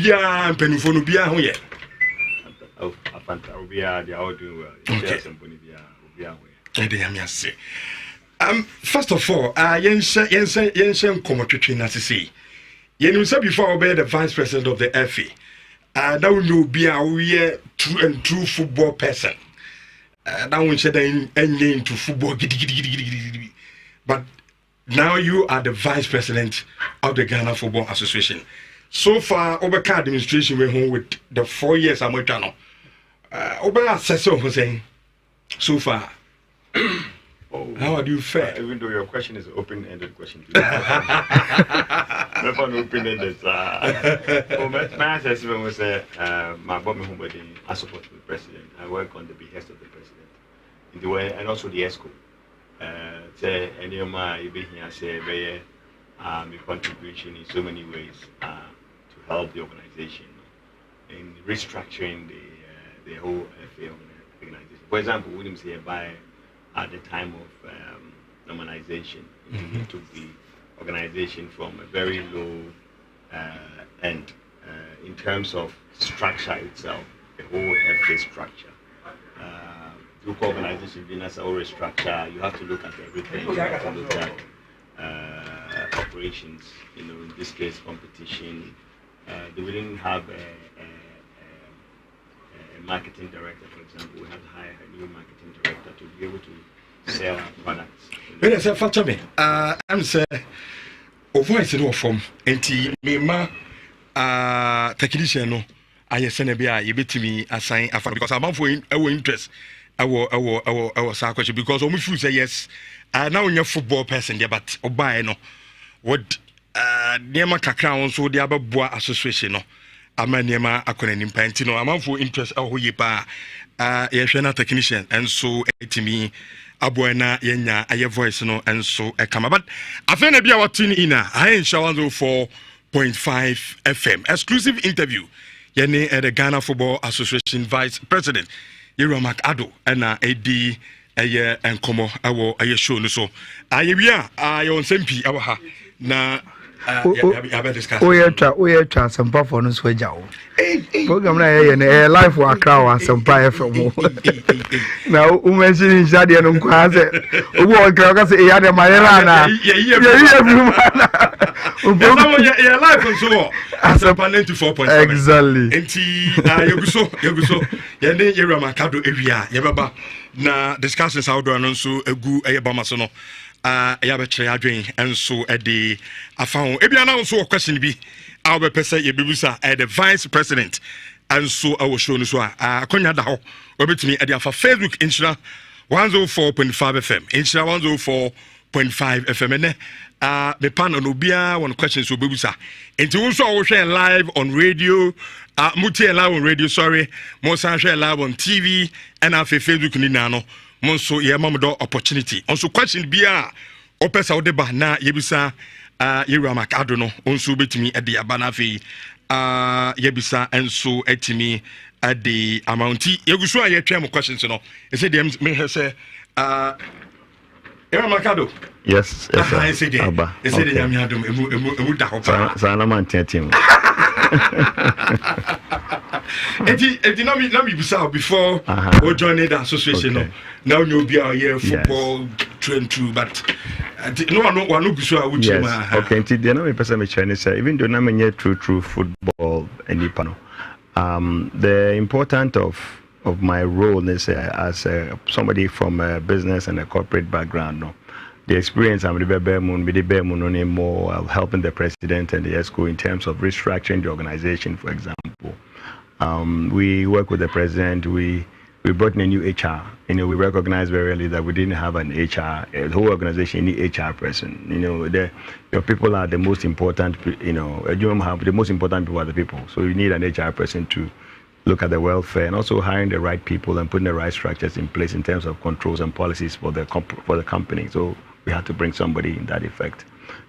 bia mpanimfo no bia ho ye. Oh, afanta obia they are doing well. Yes, somebody bia ho ye. Dey am yase. First of all, yense komotwetwe na sisi. Yenim say before obey the vice president of the FA. That will know be a true football person. That one said into football. But now you are the vice president of the Ghana Football Association. So far, Obeka administration went home with the 4 years I'm with now. Obeka assessor saying so far. How do you fare? Even though your question is an open-ended question. Never an open-ended. My assessment was my body home I support the president. I work on the behest of the president. In the way, and also the ESCO. Any of my say my contribution in so many ways to help the organization in restructuring the whole FA organization. For example, William say by at the time of normalization, we took the organization from a very low end in terms of structure itself, the whole FA structure. Look, organization being as a whole structure, you have to look at everything. You have to look at operations. In this case, competition. They didn't have a marketing director, for example. We had to hire a new marketing director to be able to sell our products. When I say factor me, I'm saying, voice no from enti me ma technician no I send a bia you bet me assign afa because I'm for our interest. Our question because we feel say yes. Now you're a football person there, but obai no what niema kakra so the ababoa association no ama niema akona nimpa enti no am for interest ahoye pa yehwe na technician and so etimi aboa na yenya aye voice no and so kama but afena bia watini ina I show 104.5 FM exclusive interview yene the Ghana Football Association Vice President Addo na edi eye enkomo awo aye show no so aye wia aye on sempi awo ha na ya discuss we twa sampa for no so agya wo program na ye na live wa akra wa sampa FM na o mention jade no nkwa se obo o kra ka se ya de mayera na ye bi mana o live so asampa 94.7 exactly enti yeguso ye ne Addo ewia ye baba na discussions outdoor no so egu eye bama so no ya be kire adwen enso ede afahon ebia na so question bi aw be pese ye bebusa the vice president enso awo show no so akonya da ho obetumi ede afa Facebook inshira 104.5 FM inshira 104.5 FM ene me panel no bia one question so bebusa enti wo so awo share live on radio mutie live on radio sorry mo san share live on TV and afa Facebook ni na no monso ye mamdo opportunity onso question bia opesa wo de ba na yebisa Addo no onso betimi ade aba na afi yebisa enso etimi ade amounti yeguso aye twem questions no e say dem me say Addo yes I say dem aba e say dem Addo emu da ho pa sana man team Eti na me bisa before we joined the association no now you be our year football train through but no bisa uchi ma okay enti dey na me person me Chinese even though na me true football any panel the importance of my role is as somebody from a business and a corporate background no the experience I'm the more helping the president and the ESCO in terms of restructuring the organization, for example. We work with the president, we brought in a new HR. We recognized very early that we didn't have an HR, the whole organization need HR person. Your people are the most important, you have the most important people are the people. So you need an HR person to look at the welfare and also hiring the right people and putting the right structures in place in terms of controls and policies for the company. So we had to bring somebody in that effect.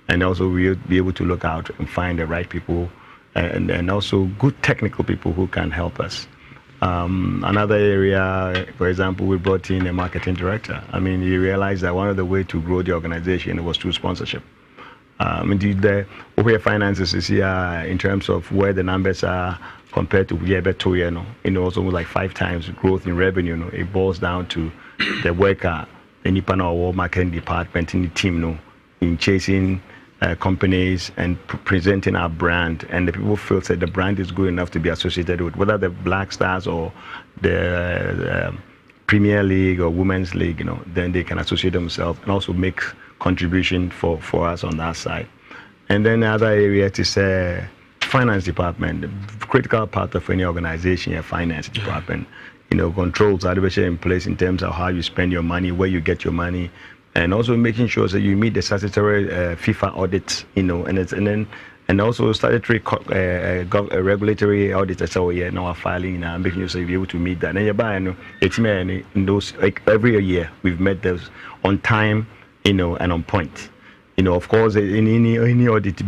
And also we'll be able to look out and find the right people and also good technical people who can help us. Another area, for example, we brought in a marketing director. I mean, you realize that one of the ways to grow the organization was through sponsorship. Indeed, the where finances is here in terms of where the numbers are compared to year better, also like 5 times growth in revenue. It boils down to the worker, the Nippon or marketing department in the team, in chasing companies and presenting our brand, and the people feel that the brand is good enough to be associated with, whether the Black Stars or the Premier League or Women's League, then they can associate themselves and also make contribution for us on that side. And then the other area is finance department, the critical part of any organization, a finance department. Controls are in place in terms of how you spend your money, where you get your money, and also making sure that you meet the statutory FIFA audits, and also statutory regulatory audits. So now filing and making sure you're able to meet that. And you buy, in those every year we've met those on time, and on point. Of course, in any audit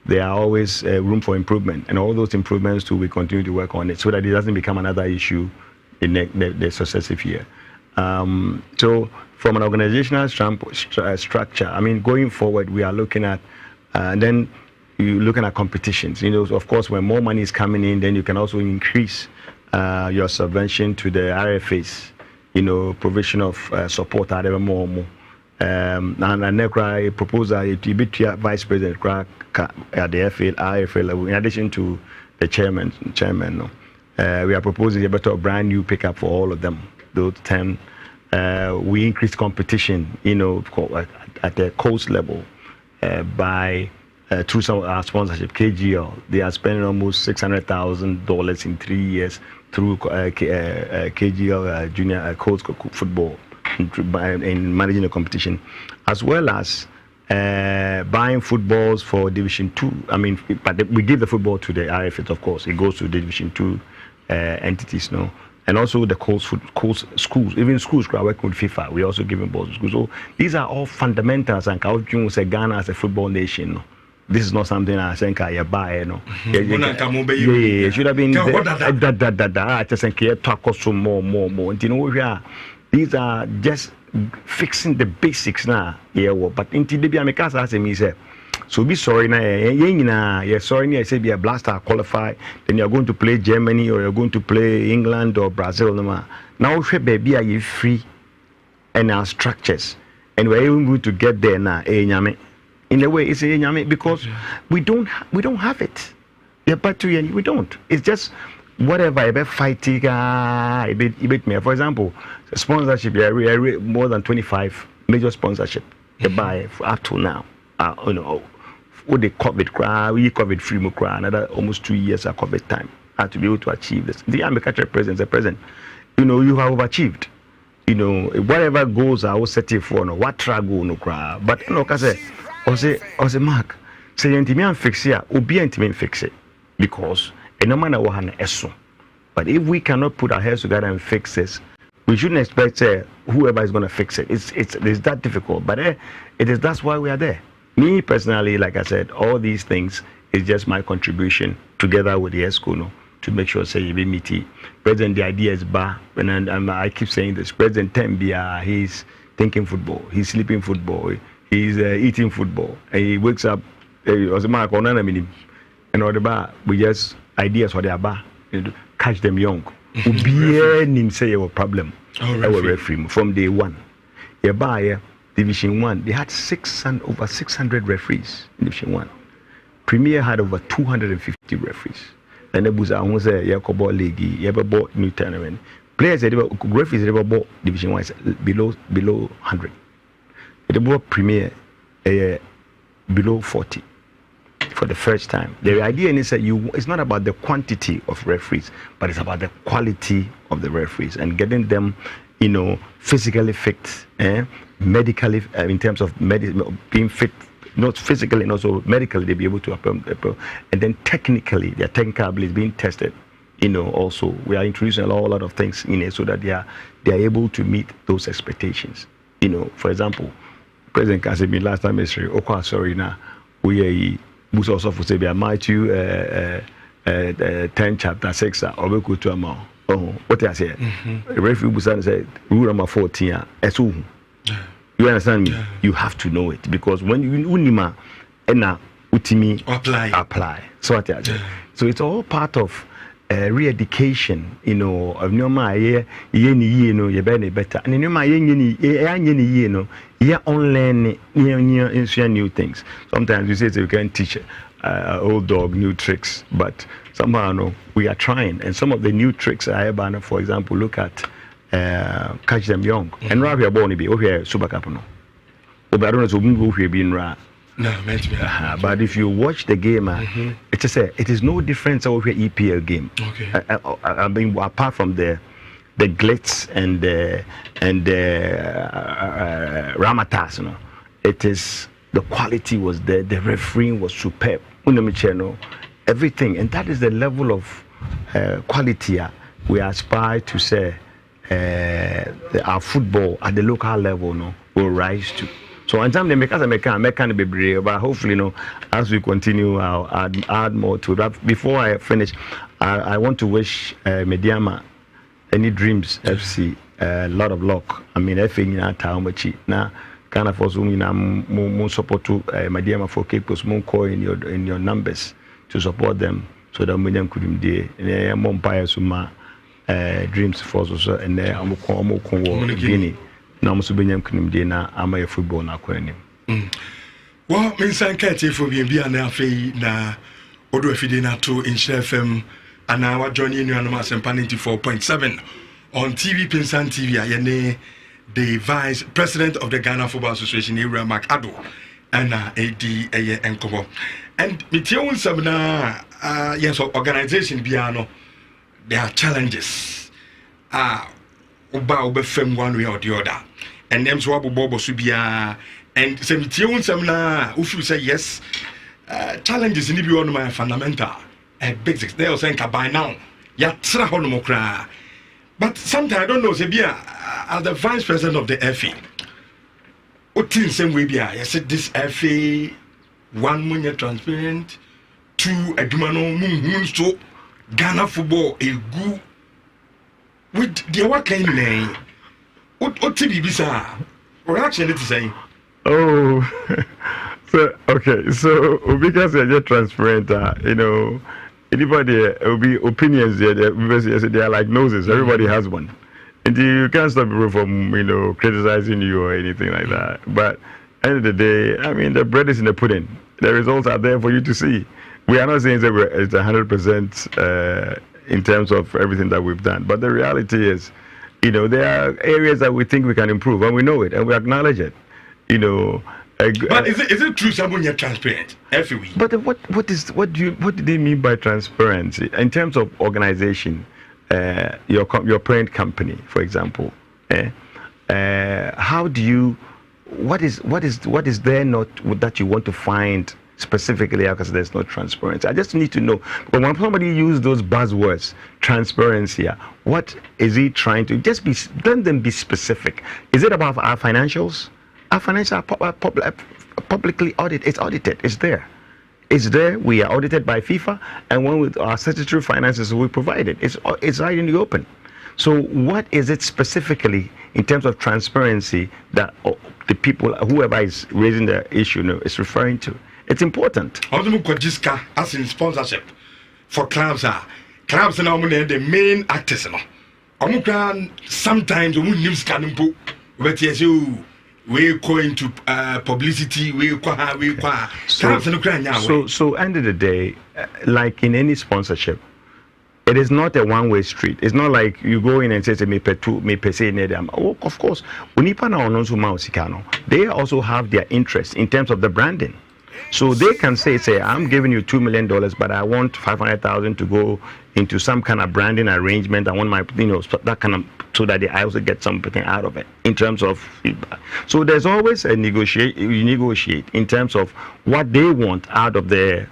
there are always room for improvement, and all those improvements too, we continue to work on it so that it doesn't become another issue in the successive year. So from an organizational structure, going forward, we are looking at, then you're looking at competitions. Of course, when more money is coming in, then you can also increase your subvention to the RFAs, provision of support, whatever more. And a proposal to be vice president at the RFA level, in addition to the chairman. We are proposing a better brand new pickup for all of them. Those 10. We increase competition, at the coast level by through some of our sponsorship. KGL, they are spending almost $600,000 in 3 years through KGL junior coast football in managing the competition, as well as buying footballs for Division 2. But we give the football to the RFs, of course. It goes to the Division 2 entities, and also the coast schools, even schools who are working with FIFA, we also give them balls to schools. So these are all fundamentals, and Ghana as a football nation. This is not something I think I buy, it should have been more. These are just fixing the basics now. But until the Americans as me say, so be sorry now. You're sorry. I say be a blaster qualify. Then you're going to play Germany or you're going to play England or Brazil. Now, baby, are you free? And our structures, and we're even going to get there now. In a way, it's because we don't have it. But we don't. It's just whatever. A bit fighting. A bit me. For example, sponsorship. More than 25 major sponsorship. Buy up to now. What the COVID we COVID free another almost 2 years of COVID time to be able to achieve this. The American president, the president, you have overachieved. Whatever goals I was setting for, what track go no cry. But I say Mark, say intimate fix here, obi intimate fix it, because no matter what eso. But if we cannot put our heads together and fix this, we shouldn't expect whoever is going to fix it. It's that difficult, but that's why we are there. Me personally, like I said, all these things is just my contribution together with the ESCO, to make sure you be meaty. President, the idea is bar, and I keep saying this. President Tembia, he's thinking football, he's sleeping football, he's eating football, and he wakes up. As a mark on enemy, and all the bar, we just ideas for their bar, catch them young. Ubiye say your problem. Our referee from day one. By Division 1, they had over 600 referees in Division 1. Premier had over 250 referees. And it was a Yakobo League, Yababo new tournament. Players referees never bought Division 1 below 100. They bought Premier below 40 for the first time. The idea is that it's not about the quantity of referees, but it's about the quality of the referees and getting them, physically fit, medically, in terms of being fit, not physically and also medically, they be able to appeal, and then technically, their technical ability is being tested. Also we are introducing a lot of things in it so that they are able to meet those expectations. For example, President Kasemi last time is sorry now we Busa also for say Matthew 10 chapter 6 or we go to amount. What I say? Referee Busa said rule number 14. You understand me? You have to know it, because when you unima na utimi apply. So what so it's all part of re-education, you know, of no ma ye ni no ye better and no ma ye ni no ye online new things. Sometimes we say we can teach old dog new tricks, but somehow no, we are trying, and some of the new tricks I have, for example, look at catch them young and rather we are born to be over super cup no but I don't know so we be in ra. No, but if you watch the game, it is no different over EPL game. Okay. I mean, apart from the glitz and the ramatas, you know, it is the quality was there. The refereeing was superb. Everything, and that is the level of quality we aspire to say our football at the local level, no, will rise to. So in time they make be brave, but hopefully, as we continue, I'll add more to that. Before I finish, I want to wish Mediama any dreams FC a lot of luck. I mean, FA in Taumachi now. Kind of also more support to Mediama for Capos more call in your numbers to support them so that Mediam could be there. Mompire Suma dreams for us and there I'm Guinea. Na musu benyam kunim de na amaye football na kwanim well mensan kete for bia na afei na odo afide na to in FM ana wa join you no asempa 94.7 on TV Pinsan TV ayene the vice president of the Ghana Football Association Area Mark Addo and AD eye enkobo and metiun sabna yes organization bia no there are challenges Uba fem one way or the other. And them so bobo subia and semna if you say yes, challenges in the one my fundamental basics. They are saying by now, yatra honomokra. But sometimes I don't know, Sebia, as the vice president of the FA, what in same way bia, I said this FA 1 million transparent, 2 Edumano moon so Ghana football a good with the what kind of name? What TB sir? Reaction it is saying. Oh, so okay, so because they're just transparent, anybody will be opinions there. They are like noses. Everybody has one, and you can't stop people from criticizing you or anything like that. But end of the day, I mean, the bread is in the pudding. The results are there for you to see. We are not saying that it's 100%. In terms of everything that we've done. But the reality is, there are areas that we think we can improve, and we know it, and we acknowledge it. But is it true someone you're transparent every week? But what do they mean by transparency? In terms of organization, your parent company, for example, how do you, what is there not that you want to find specifically because there's no transparency? I just need to know. But when somebody uses those buzzwords, transparency, what is he trying to let them be specific? Is it about our financials? Our financials are publicly audited. It's audited. It's there. It's there. We are audited by FIFA, and when with our statutory finances, we provide it. It's right in the open. So what is it specifically in terms of transparency that the people, whoever is raising the issue, is referring to? It's important. As in sponsorship for clubs now the main actors sometimes news can but yes we go into publicity so end of the day, like in any sponsorship, it is not a one-way street. It's not like you go in and say me per se near them. Oh, of course, they also have their interest in terms of the branding. So they can say, I'm giving you $2 million, but I want 500,000 to go into some kind of branding arrangement. I want my, that kind of, so that I also get something out of it in terms of feedback. So there's always you negotiate in terms of what they want out of the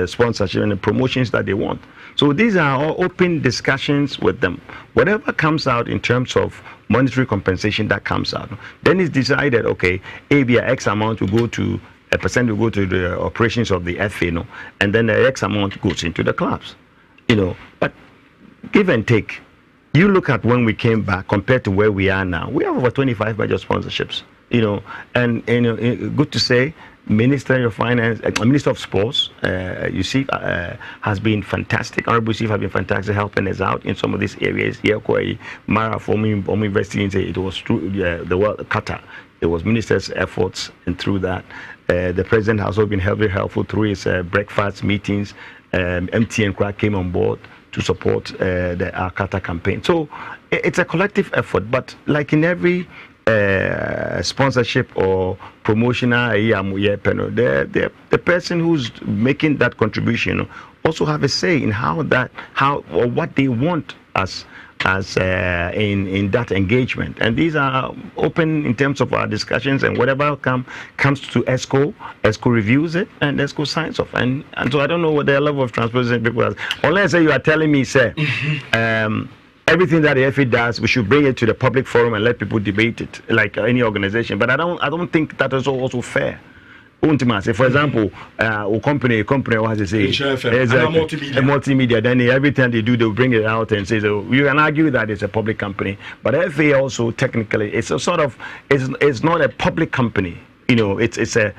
sponsorship and the promotions that they want. So these are all open discussions with them. Whatever comes out in terms of monetary compensation that comes out, then it's decided, okay, X amount will go to a percent will go to the operations of the FA, and then the X amount goes into the clubs, But give and take. You look at when we came back compared to where we are now. We have over 25 major sponsorships, and good to say Minister of Finance, Minister of Sports, Yusuf, has been fantastic. Honorable Yusuf has been fantastic helping us out in some of these areas. Yeah, Mara for me investing in it was through the world Qatar. It was minister's efforts, and through that, the president has also been very helpful through his breakfast meetings. MTN Crack came on board to support the Qatar campaign. So it's a collective effort, but like in every sponsorship or promotional, the person who's making that contribution also have a say in how or what they want as in that engagement. And these are open in terms of our discussions, and whatever comes to ESCO reviews it, and ESCO signs off. And so I don't know what the level of transparency people has. Unless you are telling me, sir, everything that the FA does, we should bring it to the public forum and let people debate it, like any organization. But I don't think that is also fair. For example, a company has to say, a multimedia. Then every time they do, they'll bring it out and say, so you can argue that it's a public company. But FA also technically, it's a sort of, it's not a public company. It's a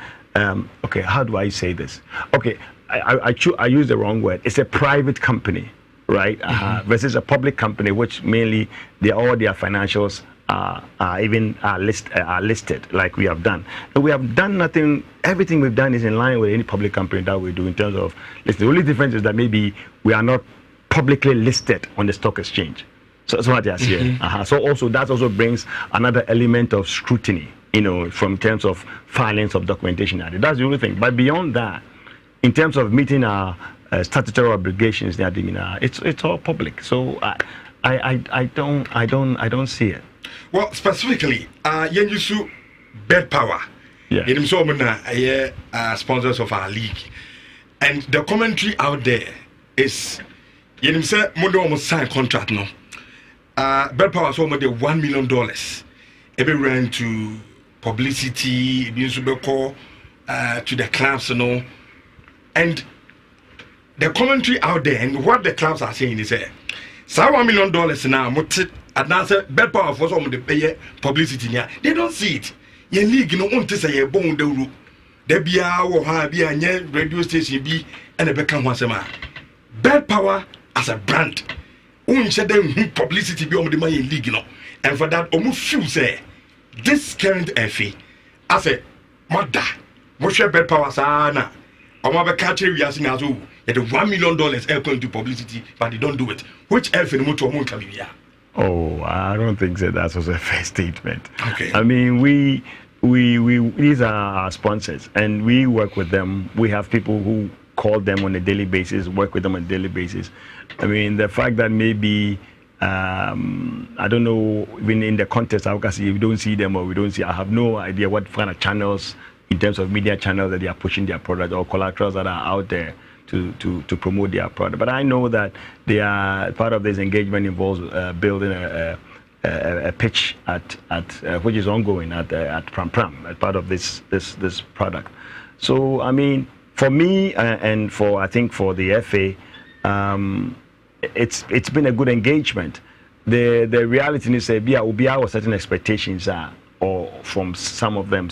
okay. How do I say this? Okay, I use the wrong word. It's a private company, right? Versus a public company, which mainly all their financials are listed, like we have done. And we have done nothing. Everything we've done is in line with any public company that we do in terms of listing. The only difference is that maybe we are not publicly listed on the stock exchange. So that's what I see. So also that also brings another element of scrutiny, from terms of filings of documentation. That's the only thing. But beyond that, in terms of meeting our statutory obligations, it's all public. So I don't see it. Well, specifically, Yenjusu Bed Power. Yeah. Sponsors of our league. And the commentary out there is Mundo almost signed contract no. Bed Power is almost $1 million. Every ran to publicity, to the clubs, And the commentary out there and what the clubs are saying is $1 million now, and now Bed Power for some of the pay publicity. They don't see it. Your league no want to say a bone the root. There be a radio station be and a become once a man. Bed Power as a brand. Them publicity be on the money league, And for that, almost few say this current FA as a mother. What's your Bed Power sana? I'm catching we are seeing as well. The $1 million are going to publicity, but they don't do it. Which FA the motor won't come here? Oh, I don't think that was a fair statement. Okay. I mean, we these are our sponsors, and we work with them. We have people who call them on a daily basis, work with them on a daily basis. I mean, the fact that maybe I don't know, even in the context, I see we don't see them or we don't see. I have no idea what kind of channels, in terms of media channels, that they are pushing their product or collaterals that are out there to promote their product. But I know that they are part of this engagement involves building a pitch at which is ongoing at Pram Pram as part of this product. So I mean, for me and for I think for the FA, it's been a good engagement. The reality is that we have certain expectations or from some of them,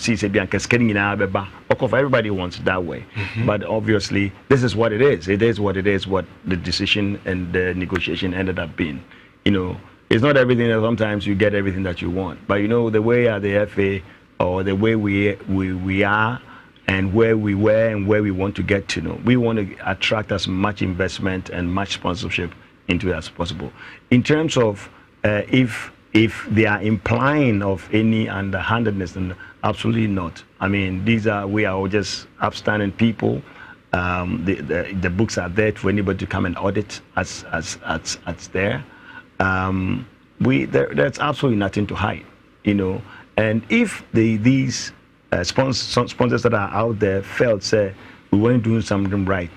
everybody wants it that way. But obviously, this is what it is. It is what it is, what the decision and the negotiation ended up being. It's not everything that sometimes you get everything that you want. But the way the FA or the way we are and where we were and where we want to get to, we want to attract as much investment and much sponsorship into it as possible. In terms of if they are implying of any underhandedness, then absolutely not. I mean, we are all just upstanding people. The books are there for anybody to come and audit as there. There's absolutely nothing to hide, And if these sponsors that are out there felt say we weren't doing something right,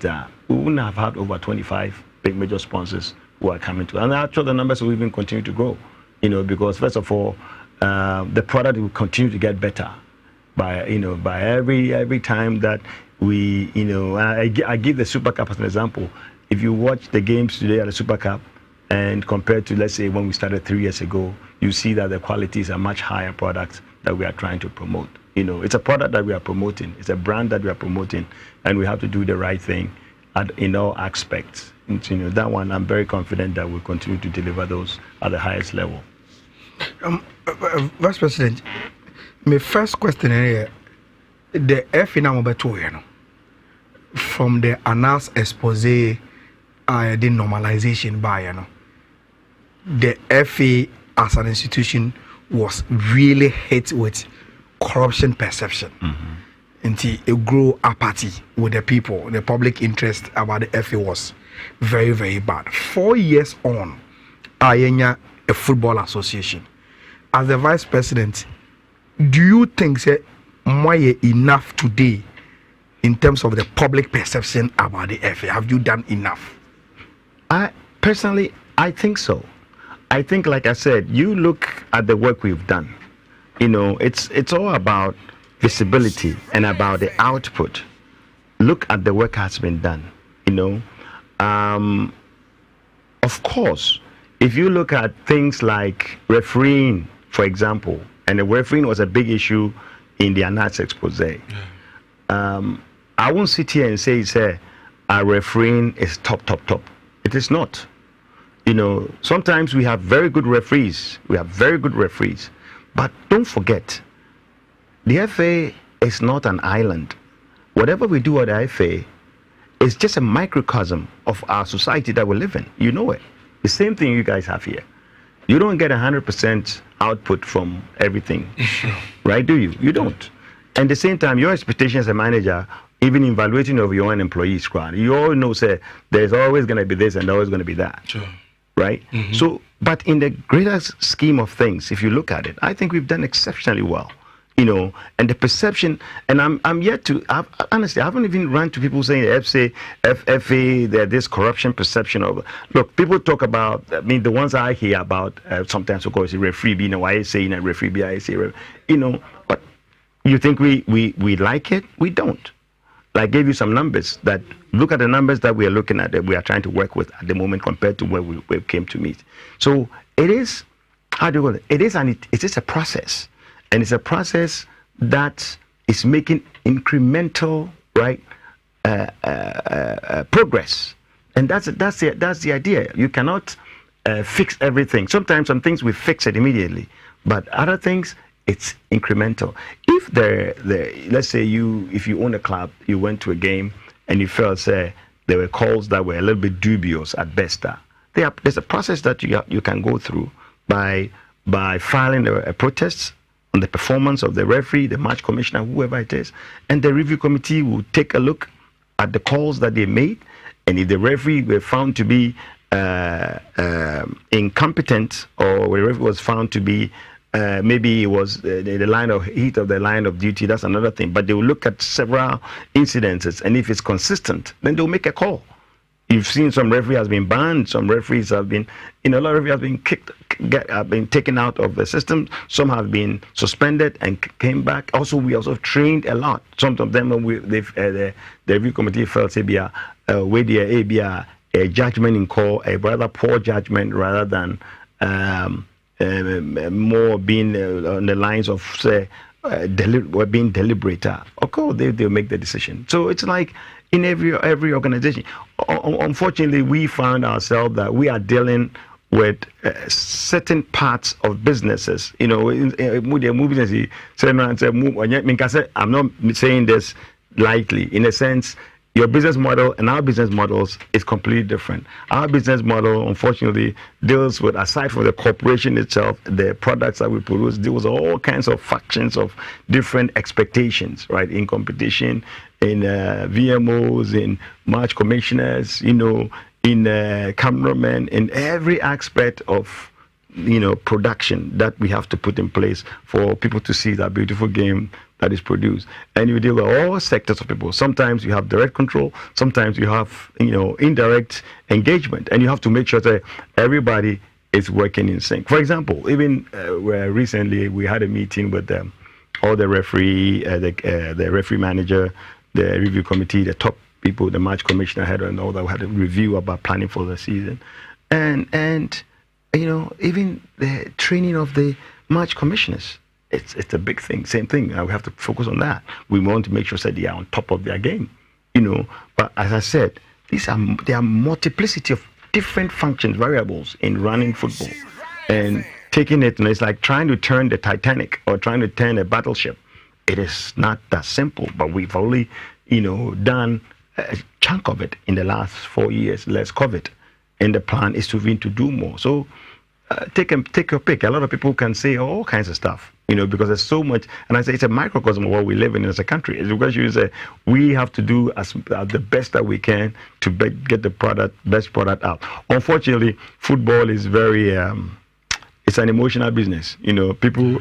we wouldn't have had over 25 big major sponsors who are coming to, and actually the numbers will even continue to grow. Because first of all, the product will continue to get better by every time that we, I give the Super Cup as an example. If you watch the games today at the Super Cup and compared to, let's say, when we started 3 years ago, you see that the qualities are much higher products that we are trying to promote. It's a product that we are promoting. It's a brand that we are promoting, and we have to do the right thing in all aspects. And, that one, I'm very confident that we'll continue to deliver those at the highest level. Vice President, my first question is the FA now from the announced expose, the normalization by the FA as an institution was really hit with corruption perception. Until it grew apathy with the people, the public interest about the FA was very, very bad. 4 years on, Ayenya, a football association. As the vice president, do you think say more enough today in terms of the public perception about the FA? Have you done enough? I think so. I think, like I said, you look at the work we've done. It's all about visibility and about the output. Look at the work has been done. Of course, if you look at things like refereeing, for example, and the refereeing was a big issue in the announced expose. I won't sit here and say our refereeing is top. It is not. Sometimes we have very good referees. But don't forget, the FA is not an island. Whatever we do at the FA is just a microcosm of our society that we live in. You know it. The same thing you guys have here. You don't get 100% output from everything, right? Do you? You don't. And at the same time, your expectation as a manager, even evaluating of your own employees, you all know, say, there's always going to be this and always going to be that. Sure. Right? So, but in the greater scheme of things, if you look at it, I think we've done exceptionally well. And the perception, and I'm yet to, honestly, I haven't even run to people saying FA, this corruption perception of, look, people talk about, the ones I hear about, sometimes of course, referee, why I say referee, I say, but you think we like it? We don't. I gave you some numbers that look at the numbers that we are looking at, that we are trying to work with at the moment compared to where we came to meet. So it is, it is a process. And it's a process that is making incremental, right, progress. And that's the idea. You cannot fix everything. Sometimes some things we fix it immediately, but other things it's incremental. If let's say if you own a club, you went to a game and you felt there were calls that were a little bit dubious at best. There's a process that you can go through by filing a protest on the performance of the referee, the match commissioner, whoever it is, and the review committee will take a look at the calls that they made, and if the referee were found to be incompetent, or the referee was found to be maybe it was the line of heat of the line of duty, that's another thing. But they will look at several incidences, and if it's consistent, then they'll make a call. You've seen some referee has been banned, some referees have been, a lot of referees have been taken out of the system. Some have been suspended and came back. Also, we also trained a lot. Some of them, the review committee felt a judgment in call, a rather poor judgment rather than more being on the lines of, say, being deliberate. Of course, they'll make the decision. So it's like in every organization. Unfortunately, we found ourselves that we are dealing with certain parts of businesses. I'm not saying this lightly. In a sense, your business model and our business models is completely different. Our business model, unfortunately, deals with, aside from the corporation itself, the products that we produce, deals with all kinds of factions of different expectations, right? In competition, in VMOs, in match commissioners, in cameramen, in every aspect of production that we have to put in place for people to see that beautiful game that is produced. And you deal with all sectors of people. Sometimes you have direct control, sometimes you have indirect engagement, and you have to make sure that everybody is working in sync. For example, even where recently we had a meeting with all the referee, the referee manager, the review committee, the top people, the match commissioner head, and all that. We had a review about planning for the season, and even the training of the match commissioners. it's a big thing. Same thing. We have to focus on that. We want to make sure that they are on top of their game, you know. But as I said, there are multiplicity of different functions, variables in running football, and taking it. And it's like trying to turn the Titanic or trying to turn a battleship. It is not that simple. But we've only, done a chunk of it in the last 4 years. Let's cover it, and the plan is to do more. So. Take your pick. A lot of people can say all kinds of stuff, because there's so much. And I say it's a microcosm of what we live in as a country. It's because you say we have to do the best that we can to get the best product out. Unfortunately, football is very it's an emotional business. People.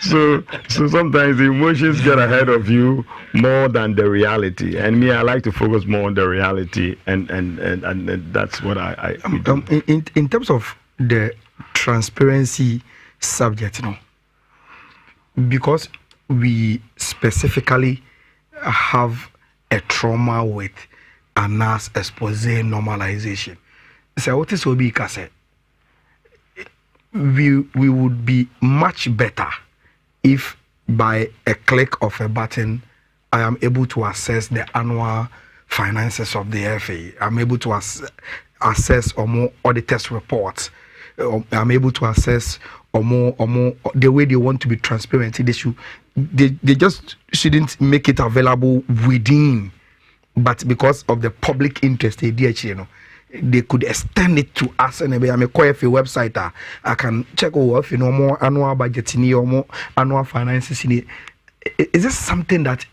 so sometimes the emotions get ahead of you more than the reality. And me, I like to focus more on the reality, and that's what I do. In terms of the transparency subject, because we specifically have a trauma with ANA's expose normalization. So what is Obi Kase? We would be much better if by a click of a button I am able to access the annual finances of the FA. I'm able to access or more auditors reports. I'm able to access or more the way they want to be transparent. They just shouldn't make it available within, but because of the public interest, they could extend it to us. And I'm a FA website. I can check if more annual budget or more annual finances in it. Is this something that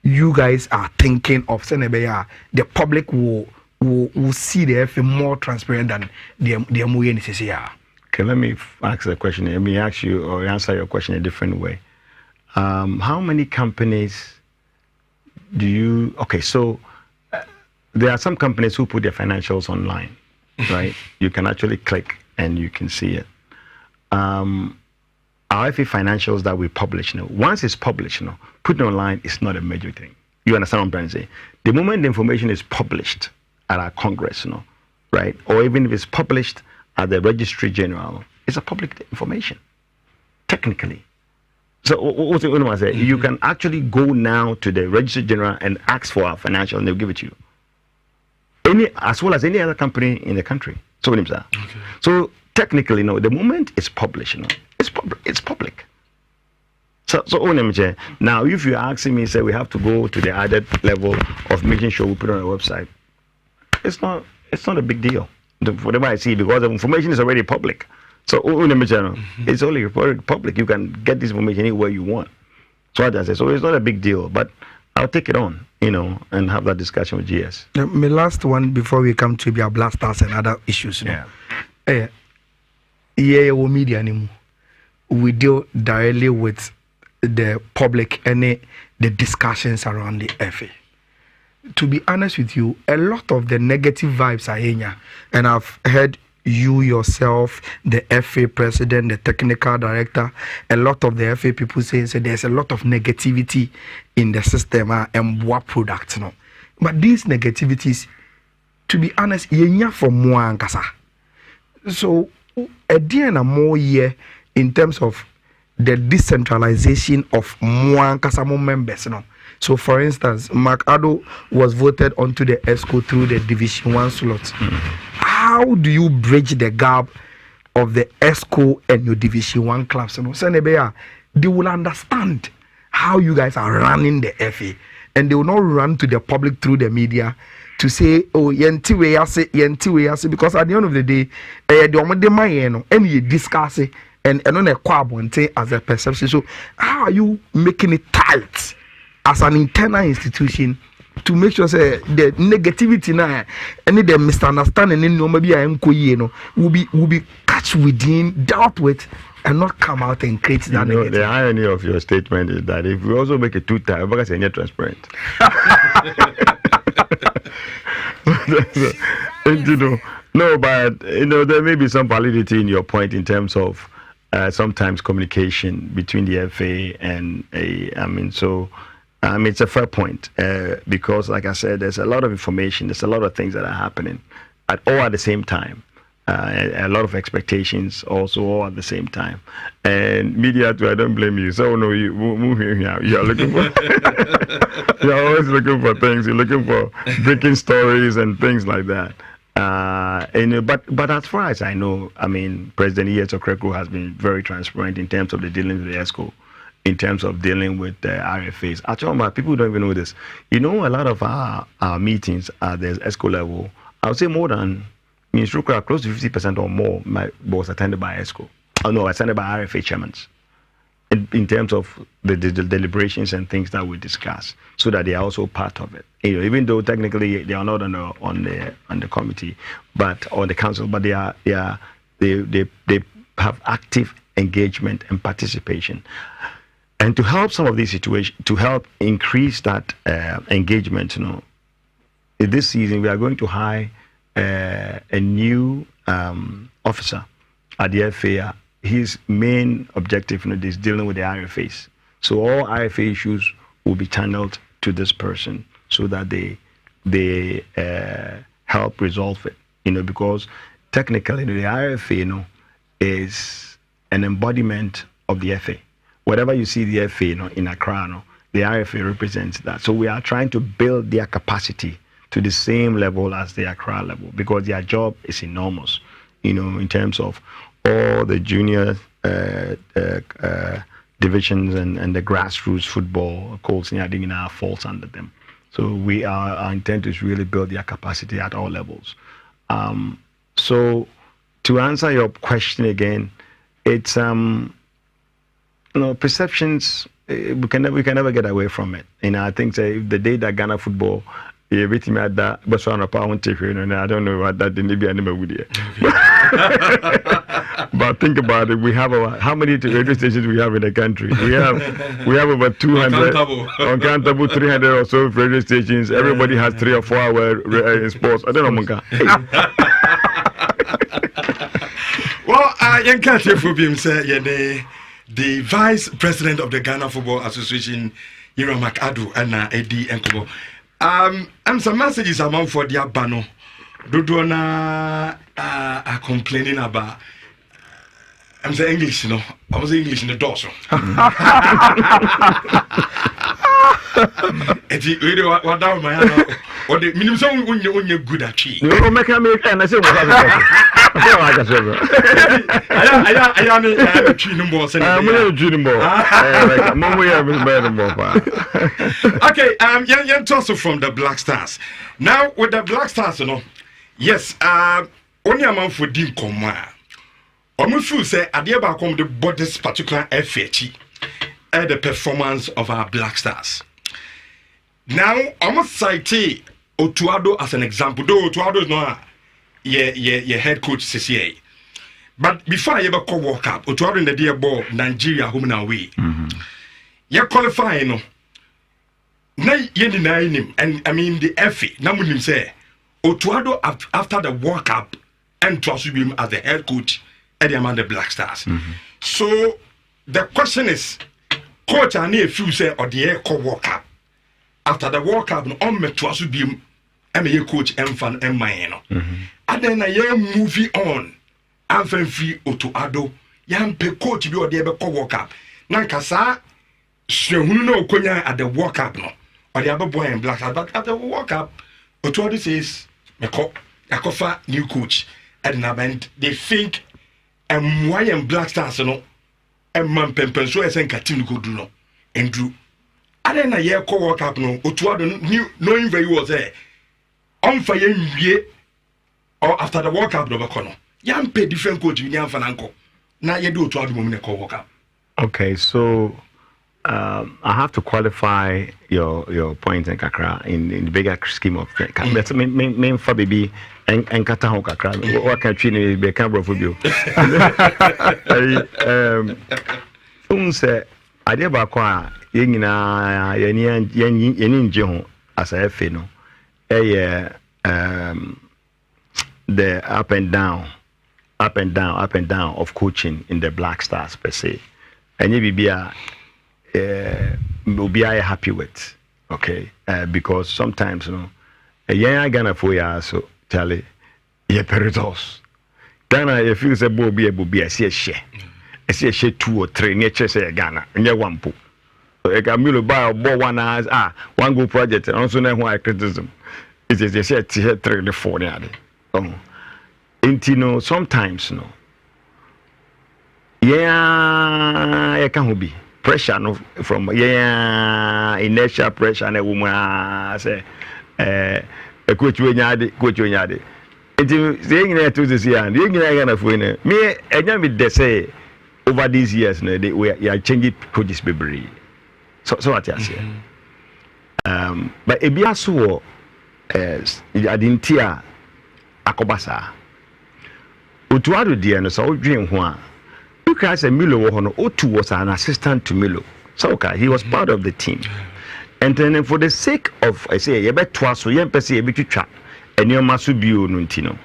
you guys are thinking of? The public will see the FA more transparent than the MOE. Okay, let me ask the question. Let me ask you or answer your question a different way. How many companies do you? Okay, so. There are some companies who put their financials online, right? You can actually click and you can see it. Our FA financials that we publish now, once it's published, putting it online is not a major thing. You understand what I'm trying to say? The moment the information is published at our Congress, right? Or even if it's published at the Registry General, it's a public information, technically. So what do I say? You can actually go now to the Registry General and ask for our financial, and they'll give it to you. As well as any other company in the country. So technically, the moment it's published, it's public. So now, if you're asking me, say we have to go to the added level of making sure we put it on a website, it's not a big deal. Whatever I see, because the information is already public. So it's only public. You can get this information anywhere you want. So it's not a big deal, but I'll take it on, and have that discussion with GS. My last one before we come to your blasters and other issues. Media anymore. We deal directly with the public and the discussions around the FA. To be honest with you, a lot of the negative vibes are here, and I've heard you yourself, the FA president, the technical director, a lot of the FA people saying there's a lot of negativity in the system and what products, But these negativities, to be honest, yenya from Mwankasa. So a day and a more year in terms of the decentralization of Mwankasa members, So, for instance, Mark Addo was voted onto the ESCO through the Division 1 slot. How do you bridge the gap of the ESCO and your Division 1 clubs? They will understand how you guys are running the FA, and they will not run to the public through the media to say, oh, yenti we ase, because at the end of the day, and you discuss it and on a quabonte as a perception. So, how are you making it tight as an internal institution to make sure say the negativity na any the misunderstanding in no maybe will be catch within, dealt with, and not come out and create that negative. The irony of your statement is that if we also make it too tight, because it's not transparent. No, but there may be some validity in your point in terms of sometimes communication between the FA and it's a fair point because, like I said, there's a lot of information, there's a lot of things that are happening all at the same time. a lot of expectations also all at the same time. And media too, I don't blame you. So no, you move here. You are looking for you are always looking for things. You're looking for breaking stories and things like that. But as far as I know, I mean, President E.S. Okreku has been very transparent in terms of the dealing with the ESCO, in terms of dealing with the RFAs. Actually, people don't even know this. You know, a lot of our meetings at the ESCO level, I would say more than close to 50% or more was attended by ESCO. Oh no, attended by RFA chairmen. In terms of the deliberations and things that we discuss, so that they are also part of it. You know, even though technically they are not on the committee, but on the council, but they have active engagement and participation. And to help some of these situations, to help increase that engagement, you know, this season we are going to hire a new officer at the FA. His main objective, you know, is dealing with the RFAs. So all RFA issues will be channeled to this person, so that they help resolve it. You know, because technically, you know, the RFA, you know, is an embodiment of the FA. Whatever you see the FA, you know, in Accra, you know, the RFA represents that. So we are trying to build their capacity to the same level as the Accra level, because their job is enormous, you know, in terms of all the junior divisions and the grassroots football coach falls under them. So our intent is really build their capacity at all levels. So to answer your question again, it's you know, perceptions. We can never get away from it. And I think that the day that Ghana football everything at that, but I don't know what that didn't be anywhere with you. But think about it. We have how many radio stations we have in the country? We have over 200, uncountable 300 or so radio stations. Everybody has 3 or 4 hours sports. I don't know, Munka. Well, young country for him say the vice president of the Ghana Football Association, Addo, and Eddie Enkobo. And some messages among for the Abano. Dodona are complaining about. I'm saying English, you know. I was English in the dorsal. What down my hand? Or the minimum song when you're good at cheat. You make a make and I say, I am treating boss. I'm treating boss. Okay, young Tosso from the Black Stars. Now, with the Black Stars, you know, yes, only a man for Dim Comma. I'm feel say at the about come the body's particular FHE and the performance of our Black Stars. Now, I must cite Otuado as an example, though Otuado is not your head coach CCA. But before I ever call World Cup, Otuado in the dear ball, Nigeria home and away. You qualify, you know. Now you deny him, and I mean the FA. Now when him say Otuado after the World Cup and trust him as the head coach at the among the Black Stars. So the question is, coach I need few say or the air call World Cup. After the World Cup, on me trust him, I'm a coach and fan and my and then a young movie on. I'm free Otuado. Young pe coach be or the call World Cup. Nankasa, so who know Konya at the World Cup no. Or the other boy and Black Stars, but at the World Cup, Otuado says, Yakofa new coach. And they think and why and Black Stars no and man pempen so as and continue go do no and do. I then a year call World Cup no Otuado knew knowing very well there on fire ye or after the World Cup no bakono. Yam pay different coach in Yam Fananko. Now you do Otuado moment call World Cup. Okay, so I have to qualify your point in Kakra in the bigger scheme of things. But main for baby and Kataho Kakra. What can you be a camera for you? Say, I did about Yenin as a fino. The up and down of coaching in the Black Stars per se. And you be will be happy with, okay? Because sometimes, you know, a young Ghana for you so tell it, yeah, peritos. Ghana, if you say Bobby, I see a share. I see a share 2 or 3 near Chester, Ghana, and you one pool. I can buy a ball 1 hours, one good project, and also know why criticism. It is a share 3 or 4. And sometimes, no. Yeah, I can't be pressure no from inertia pressure and a woman say a coach when you it's saying that to this year and you're going to win me and they say over these years no they are changing coaches baby so what I say but it be also I didn't hear akobasa otuado dia no so dream ho a because Milo Otu was an assistant to Milo. So okay, he was part of the team. And then for the sake of I say, you bet twice so you pesi a bit chat and you must be nuntino.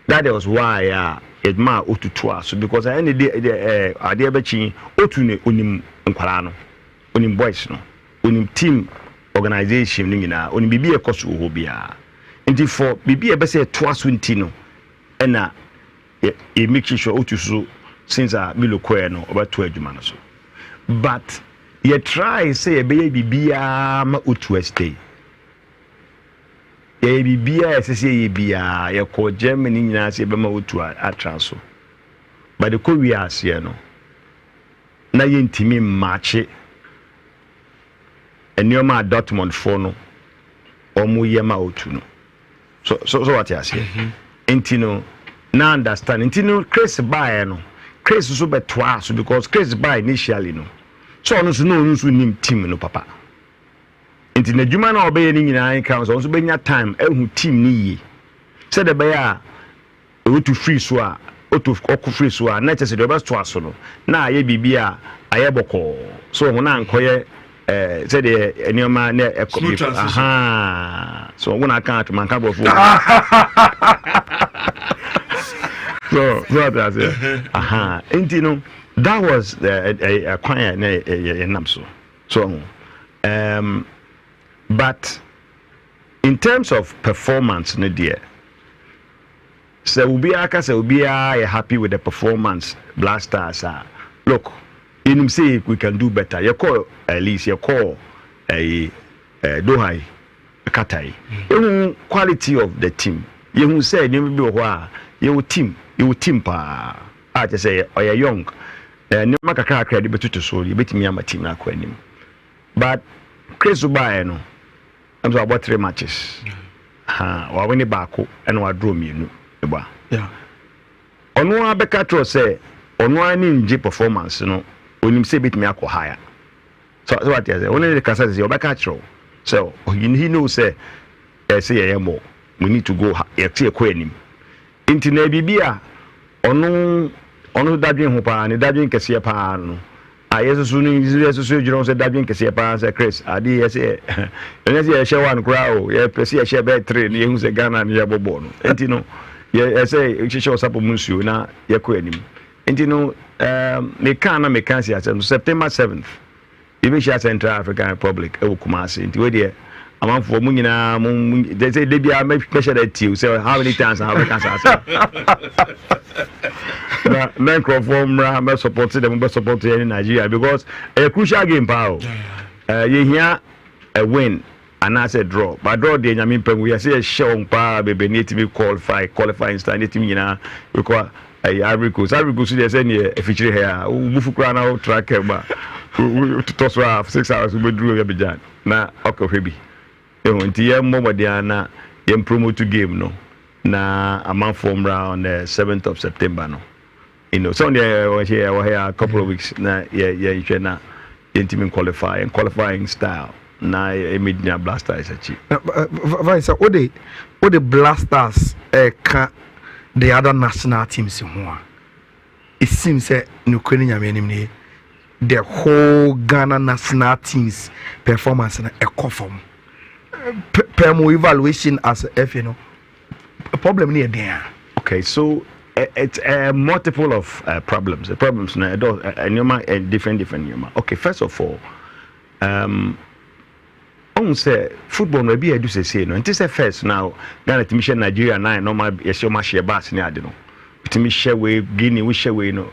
That was why it ma Otu twice because I ended the idea bechi Otu unim nkwalano unim boys no unim team organization nina unim bibi e koso ho bia. Nti for bibi e be say twice untino na e make sure Otu so since Milo Kwe no about 2 adwuma so but you try say be bibia ma Otu stay ye bibia say ye bia ye ko Germany nyina say be ma Otu atra so but the ko wi ase no na ye ntimi match enioma Dortmund for no omo ye ma Otu no so what you say intino na understand intino Chris buy no Chris so be twice because Chris buy initially no so no nim team no papa enti na dwuma na obey ni nyina kan so be nya time ehu team ni yi say the be a to free so a to free so a na chese the best twice no na aye bibia aye boko so ho na ankoye say the enioma na so when I can't man ka bofo so that is that was a choir namso so but in terms of performance no dear so we are happy with the performance Blasters look in say we can do better you call at least you call a Dohai Katai quality of the team you say you be you team pa I just say or young no makaka credit betuto so you betimi am team na kwanim but Chris Ubaye no I'm so about 3 matches wa win baako and wa draw mienu eba yeah ono abeka tro say ono ani nje performance no onim say betimi akọ higher so what you say only the kasa say obeka tro so he knows say say more we need to go tie kwanim inti na bibia ono dadwen ho pa ne dadwen kese pa no ayesusu ni yesusu jiro se dadwen kese pa se Chris adi yese enese ye she one kra o ye pese ye she be 3 ne hu se Ghana ne ye bobo no inti no ye say she show sapo munsuo na ye ko anim inti no me kan na me kan si asem September 7th even she Central African Republic e Kumasi inti we de amanfo mu nyina they say they be a measure that you say how many times how we can say na microphone me support them be support in Nigeria because a crucial game pal you hear a win and I said draw but draw the nyame pem we say show pa be need to be qualifying stand team nyina because Ivory Coast they say near a feature here bufu kra na track ba to toss 6 hours we drew be jan na okay nti ye momodiana ye promote game no na amount form round 7th of September no so there here a couple of weeks na ye na team qualifying style na Medina Blasters achi vice o the Blasters ka the other national teams ho it seems say no kwani nyame anim ne the whole Ghana national teams performance na ekofom permo evaluation as if you know a problem near there. Okay, so it's a multiple of problems. The problems now different okay, first of all on say football no be say no. It is first now Ghana team Nigeria na normal yes your match bass ni ade no. me share way Guinea we share way no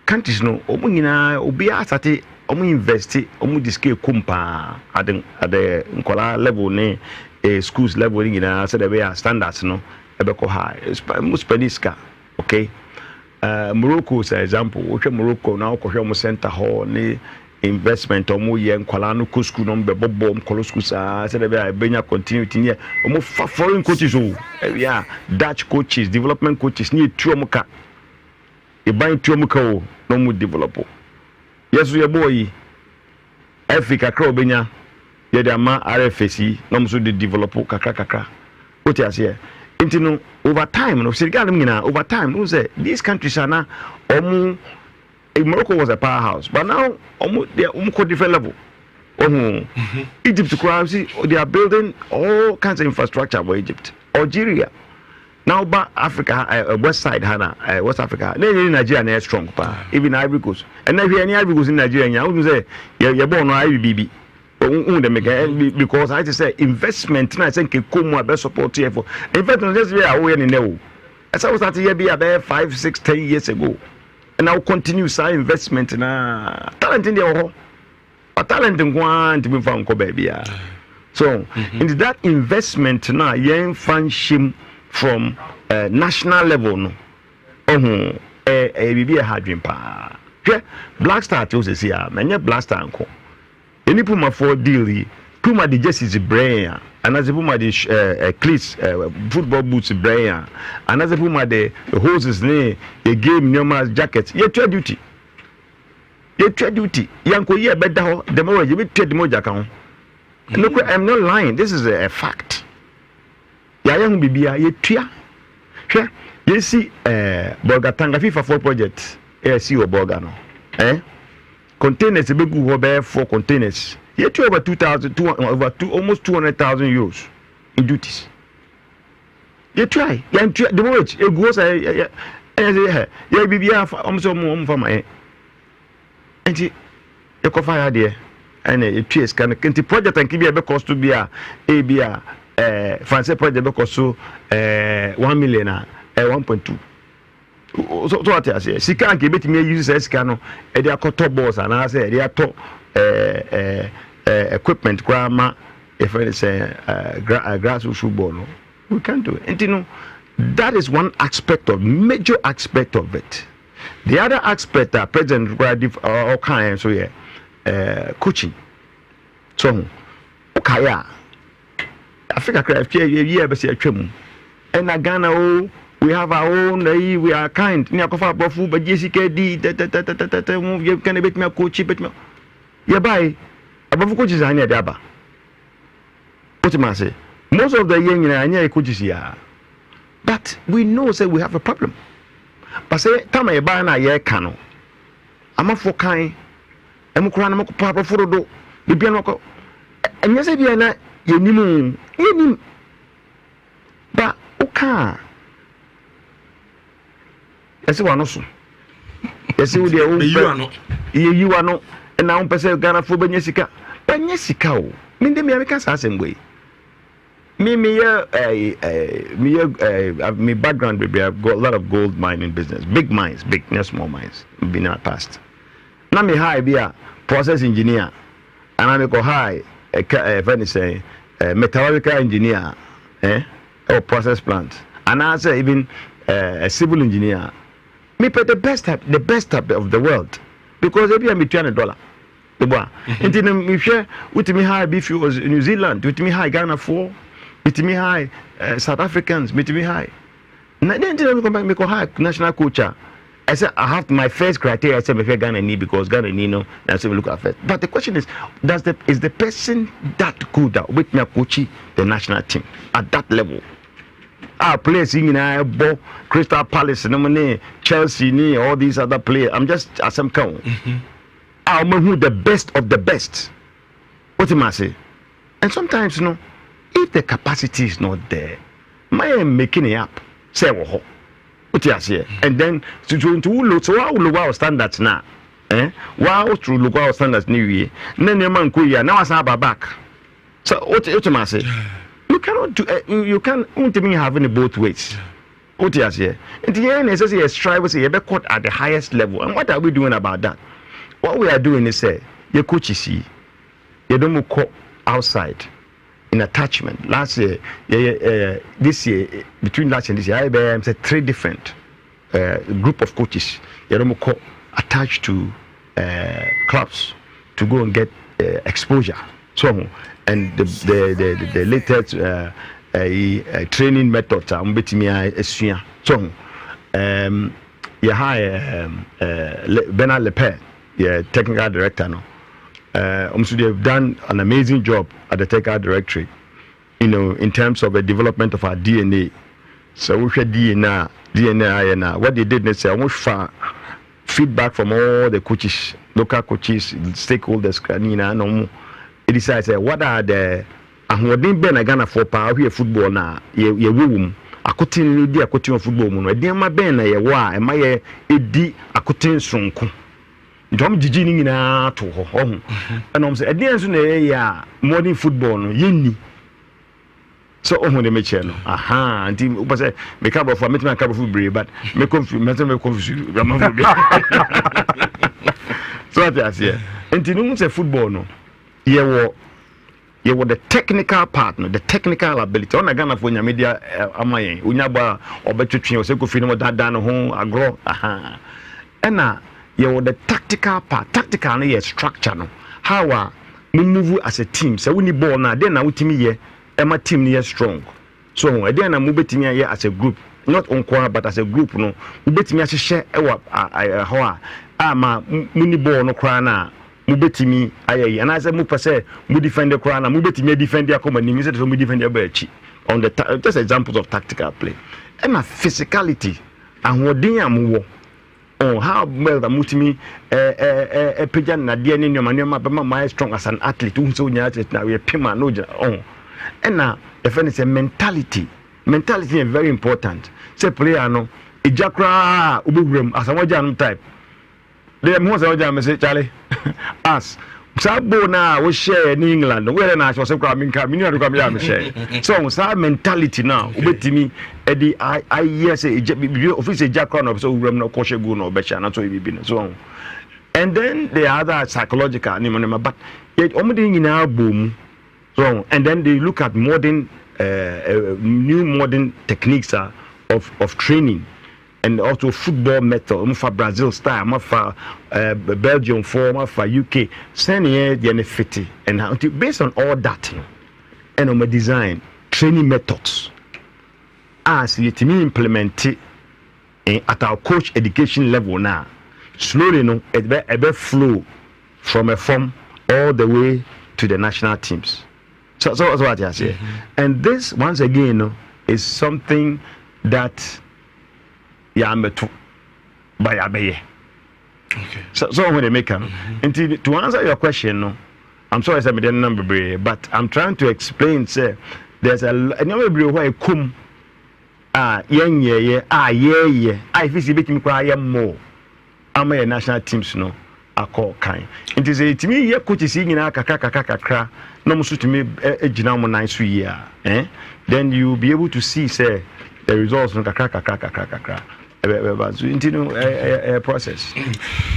countries no omu nyina obi asate omu invest omu diske kumpa at the nkola level ne schools level nyina so there be standards no ebeko high most peniska okay Morocco is an example Morocco now ko mo center hall ne investment omu ye nkola no ko school no be bobo nkola school sa so there be benya continuity ne omu foreign coaches yeah Dutch coaches development coaches ne tu omu ka e ban tu omu ka o no mu develop yeso ye boy Africa kra obenya ye de ama RFC no mu so de develop kakra what you say into over time no over time no say these countries are now Morocco was a powerhouse but now they are different level Egypt they are building all kinds of infrastructure for Egypt Algeria now but Africa west side West Africa Nigeria is strong even Ivory Coast and if any Ivory Coast in Nigeria you say you're born no IBB because I just say investment na say ke komu abe support here for investment just we are in now as I was at here be about 5 6 10 years ago and now continue say investment na talent in there talent ngwan to be found ko baby so in that investment na yen function from national level no bibi a hard dream pa Black Star to say here menye Black Star nko any puma for deal puma the jerseys brain and as a puma the cleats football boots brain and as a puma the hoses ne the game normal jackets ye trade duty yanko ye better the more you trade the more jackan look I'm not lying this is a fact ya yang bibia ye tua hwe ye see Borgatanga FIFA 4 project see o Borga no containers begu ho be 4 containers yet over 2,200 almost 200,000 euros in duties you try the word it goes yeah bibia so mo for my and you go fire there and it PS can project and give be cost to be a fancy project be cost so 1 million 1.2 so what I say sika nke betimi use sika no e dey akoto balls and I say e dey ato equipment grama if it is grass football no we can't do it and you know that is one major aspect of it. The other aspect that President all kind so yeah coaching so okay Africa craft year be say atwam and Ghana we have our own we are kind ni akofa abofu ba jessica di you can bet me coach bet me yeah bye abofu coaches anya dey aba what am I say most of the young anya coaches here but we know say we have a problem but say time e ba na ye ka no amafo kan emukura na mako papa forodo bibia no ko anya say bia na yenim ba oka ese wano so ese wo de you are no and now person Ghana fo banya sika o me dem ya me ka sa asembwe me background baby I've got a lot of gold mining business big mines big not small mines been in the past na me high be a process engineer and I me go high when say metallurgical engineer or process plant and I say even a civil engineer me pay the best type of the world because maybe I'm $200 the boy and then me share with me high if you was New Zealand with me high Ghana 4 with me high South Africans with me high then me come back me go high national culture I said I have my first criteria I said me Ghana need because Ghana need no and so we look at first but the question is is the person that good with me coaching the national team at that level players in Crystal Palace, Chelsea, all these other players. I'm just as I'm count. I'm who the best of the best. What am I say? And sometimes, if the capacity is not there, my making it up. Say what you say, and then to look so how look our standards now. Wow, to look our standards new year. Then your man kuya now as our back. So what am I say? You cannot do. You can't having it both ways. What is here? And the end is a strive say you be caught at the highest level. And what are we doing about that? What we are doing is say your coaches see you don't go outside in attachment. Last year, this year, between last year and this year, I said 3 different group of coaches. You don't go attached to clubs to go and get exposure. So, and the latest training methods I'm betting me so you hire Bernard Lepre, technical director now. So they have done an amazing job at the technical directorate, in terms of the development of our DNA. So we should DNA and what they did is say almost far feedback from all the coaches, local coaches, stakeholders, it decides what are the and what didn't be Ghana for power here football now, ye womb. I couldn't need a cotton football moon. I dear my ben, a why, and my edi a cotton strong. Jom Gigi in a to home. And I'm saying, at the modern football, yinny. So, when they make you, aha, and team was a make up for making a cup of food, but make confuse. So that's here. And to say football, no, you were the technical partner, the technical ability. On a Ghana for your media, Amaye, Unyaba, or better train, or Seco Film, that down home, agro, aha. And now, you were the tactical part, tactically a structure. No, how we move as a team. So when you born now, then I would team here, and my team here strong. So then I move it here as a group, not on choir, but as a group. No, we bet me as a share how ma muni born no crana. Mubetimi aye and as a mupa say mu defend the crown and mubetimi defend their company means that we defend their bechi on the just examples of tactical play and my physicality and what dey am wo on how well the mutimi pejan na dey any man my strong as an athlete who so nya athlete na we pima no on and na the friend is a mentality is very important say player no ejakra ubugrum as a type. The most of them say, Charlie, us. Sabo na we share in England. Where na was coming share. So our mentality now. Ubetimi edi I yes office Jackron of so no koshe go no becha na so be so. And then the other psychological but yet omudi nyina boom. So and then they look at modern new modern techniques of training. And also football method, for Brazil style, for Belgium form, for UK, send here the benefit and how based on all that, and on my design training methods, as it me implement it at our coach education level now, slowly no, it flow from a form all the way to the national teams. So that's what I say, and this once again is something that. Ya metu by abeye. Okay. So when they make them. To answer your question, no, I'm sorry I said the number, but I'm trying to explain. Say there's a number where come yeah. I feel making cry more. I'm a national teams no. I call kind. It is a to me yeah coach is singing kakra. No musu to me ejina mo nice year. Then you'll be able to see say the results no kakra. Into process.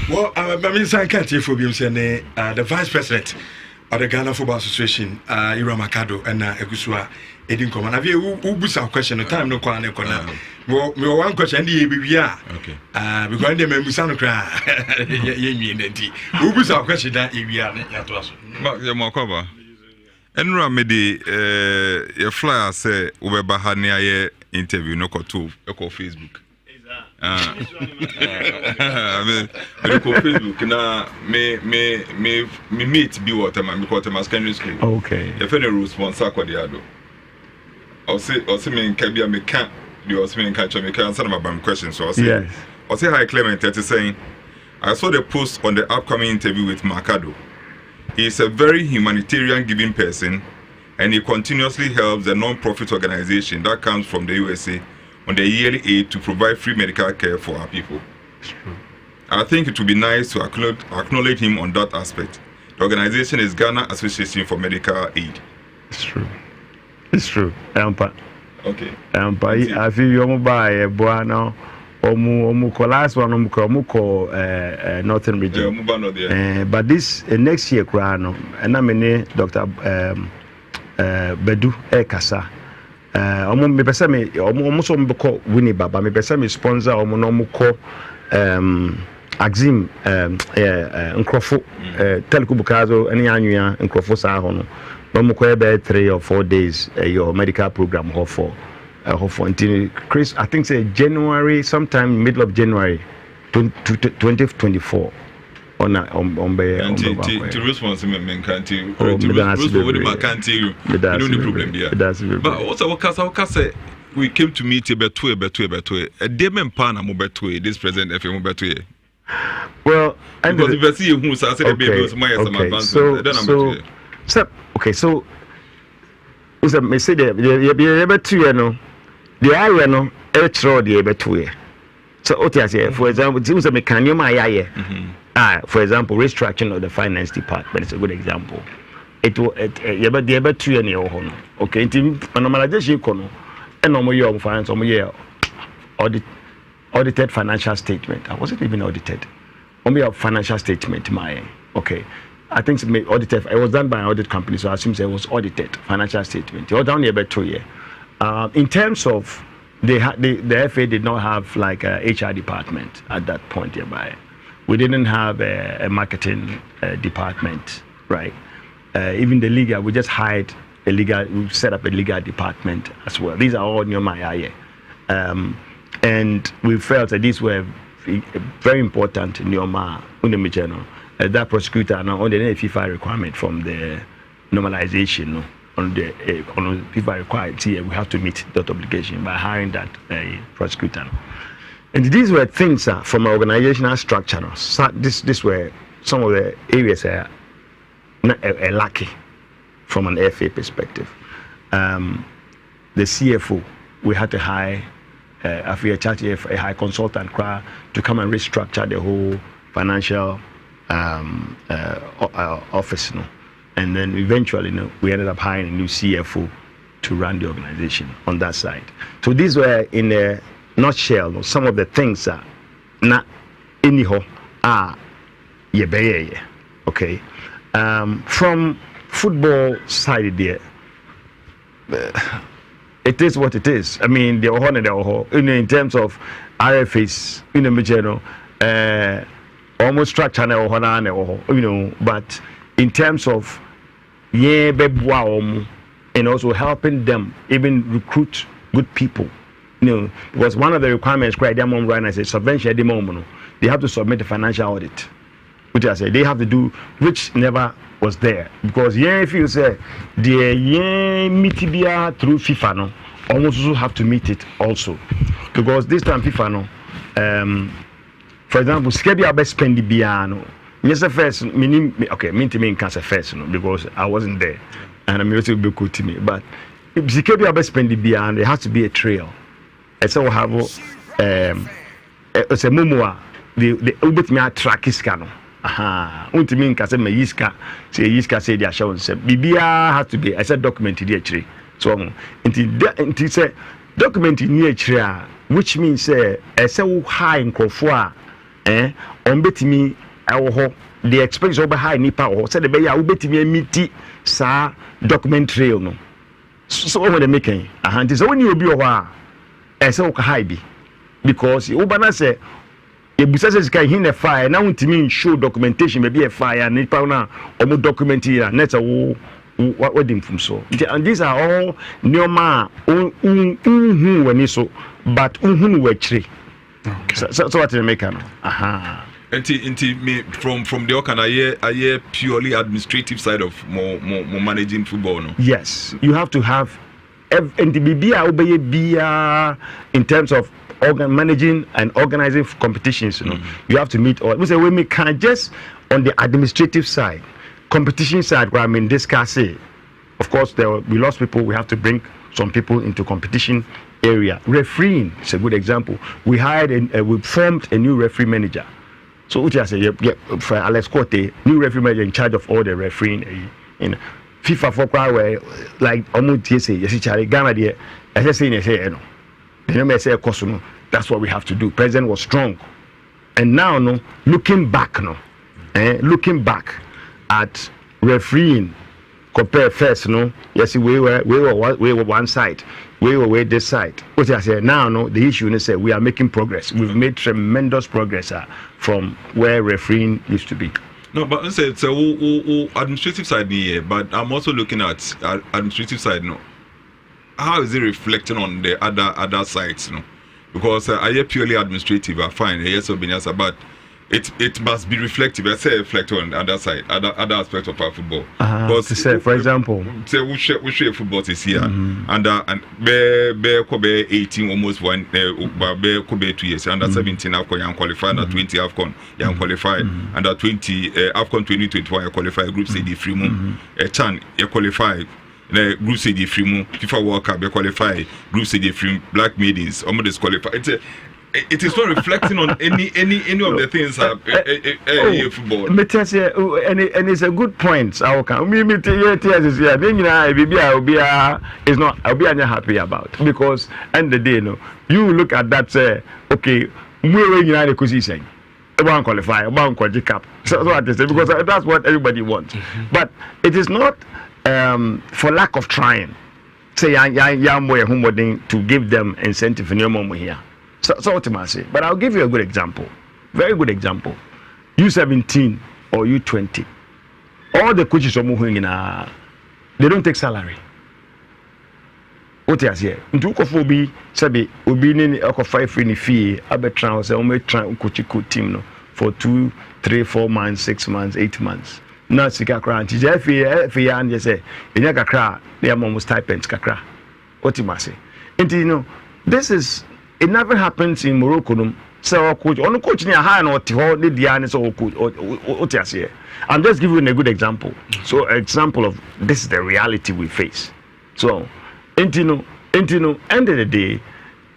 Well, I mean, I can't hear for the Vice President of the Ghana Football Association, Addo, and Egusua Edin Common. Have you a question? The time no corner. Well, one question, the ABBR. Okay. Because the members are cry. Who's our question that ABR? You're more cover. Enra made the flyer say, Uber Hania interview, no call to Facebook. I mean, Facebook now me meet be what I'm because I'm secondary school. Okay. The federal sponsor kwa the Addo. I'll say me in Kabia me can't do also me in catch me can answer my question. So I'll say yes. I'll say hi Clement that is saying I saw the post on the upcoming interview with Addo. He is a very humanitarian giving person and he continuously helps the non-profit organization that comes from the USA on the yearly aid to provide free medical care for our people. It's true. I think it would be nice to acknowledge him on that aspect. The organization is Ghana Association for Medical Aid. It's true. It's true. Okay. But I feel you buy boy now. Omu last one omu Northern region. But this next year krano and I'm Dr. Bedu Kasa. Me pesa me so mbeko wini baba me pesa me sponsor no mu ko Axim nkrofo telekubukazo any anua nkrofo sa ho no mu ko be 3 or 4 days your medical program ho for until Chris, I think say January, sometime middle of January 2024. To response to me can't you but also say we came to meet a better a demon pan better this present FM better. Well, and because if I see who says a baby so was a message the the area no electro the betuye so otiase for example things that mechanium ayaye for example restructuring of the finance department is a good example it the betuye ne ho no okay normalization kono and no more finance no year audited financial statement. I wasn't even audited your financial statement my okay I think audited it was done by an audit company so I assume it was audited financial statement you're down here betuye. In terms of the FA did not have like a HR department at that point hereby. We didn't have a marketing department, right? Even the legal, we just hired we set up a legal department as well. These are all near my eye. And we felt that these were very important in your that prosecutor now on the FIFA requirement from the normalization. On the FIFA required here, we have to meet that obligation by hiring that prosecutor. And these were things from our organizational structure. So this were some of the areas lacking from an FA perspective. The CFO, we had to hire a high consultant to come and restructure the whole financial office. And then eventually, we ended up hiring a new CFO to run the organization on that side. So these were, in a nutshell, some of the things that not anyhow are okay. From football side there, it is what it is. I mean, the in terms of RFAs, almost structure, but in terms of and also helping them even recruit good people, because one of the requirements right as a subvention at the moment, they have to submit a financial audit, which I say they have to do, which never was there, because if you say the meetibia through FIFA no, almost also have to meet it also, because this time FIFA no, for example, Skebia best spend the biano. Yes, the first meaning okay, mean to me in cancer first, because I wasn't there, and I'm also be good to me. But if Zikebia best spend the beyond, there has to be a trail. And so we have it's a mumua. The ubet me track is cano. Aha, unto me in cancer me yiska say the show say Bibia has to be. I said documented actually. So into say documented near tree, which means say so high in Kofua, on bet me. The expense over high nipa or said the bay I will bet me meet sa document trail no. So what they making a hand is only will be a while as so high be because Ubana say if businesses can hit a fire now to mean show documentation maybe a fire nipa na or document here net a what wedding from so and these are all neoma when so but we tree so what they make aha. Into me from the kind I hear purely administrative side of more managing football. No? Yes, you have to have and the BBA in terms of managing and organizing competitions. You have to meet all. We say we can just on the administrative side, competition side. Where I mean, discuss it. Of course, we lost people. We have to bring some people into competition area. Refereeing is a good example. We formed a new referee manager. So which I say, for Alex Cote, new referee manager in charge of all the refereeing in FIFA for where like almost say yes, Charlie Ghana there As I say, no. The number say no. That's what we have to do. President was strong, and now no, looking back looking back at refereeing, compare first yes we were one side, we were this side. What I say now the issue is we are making progress. We've made tremendous progress from where refereeing used to be. No, but it's a administrative side here, but I'm also looking at administrative side how is it reflecting on the other sides because I hear purely administrative are fine yes but it must be reflective. I say reflect on the other side, other aspects of our football. Because for example, say we share football this year, and be 18 almost one, be 2 years. Under 17 AFCON you qualify, under 20 AFCON you qualify, under 20 AFCON 2021 you qualify. Group C the free moon, Chan you qualify. Group C the free moon, FIFA World Cup you qualify. Group C the free Black Maidens almost disqualified. It is not reflecting on any of the things football. And it's a good point. I'll be happy about because end the day you look at that say okay we're United saying about qualify about cup. So what they say because that's what everybody wants. But it is not for lack of trying. Say to give them incentive in your mom here. So what am I say? But I'll give you a good example. Very good example. U17 or U20. All the coaches are moving they don't take salary. What I say? Ntu ko bi sabi obi ni akofa free ni fee abetran say o me tran coach team for 2, 3, 4 months, 6 months, 8 months. Now sika kra nti GFA and you say enya kakra they are almost stipends kakra. What am I say? And this is it never happens in Morocco. So coach, on coach near high or the so coach. I'm just giving you a good example. So example of this is the reality we face. So end of the day,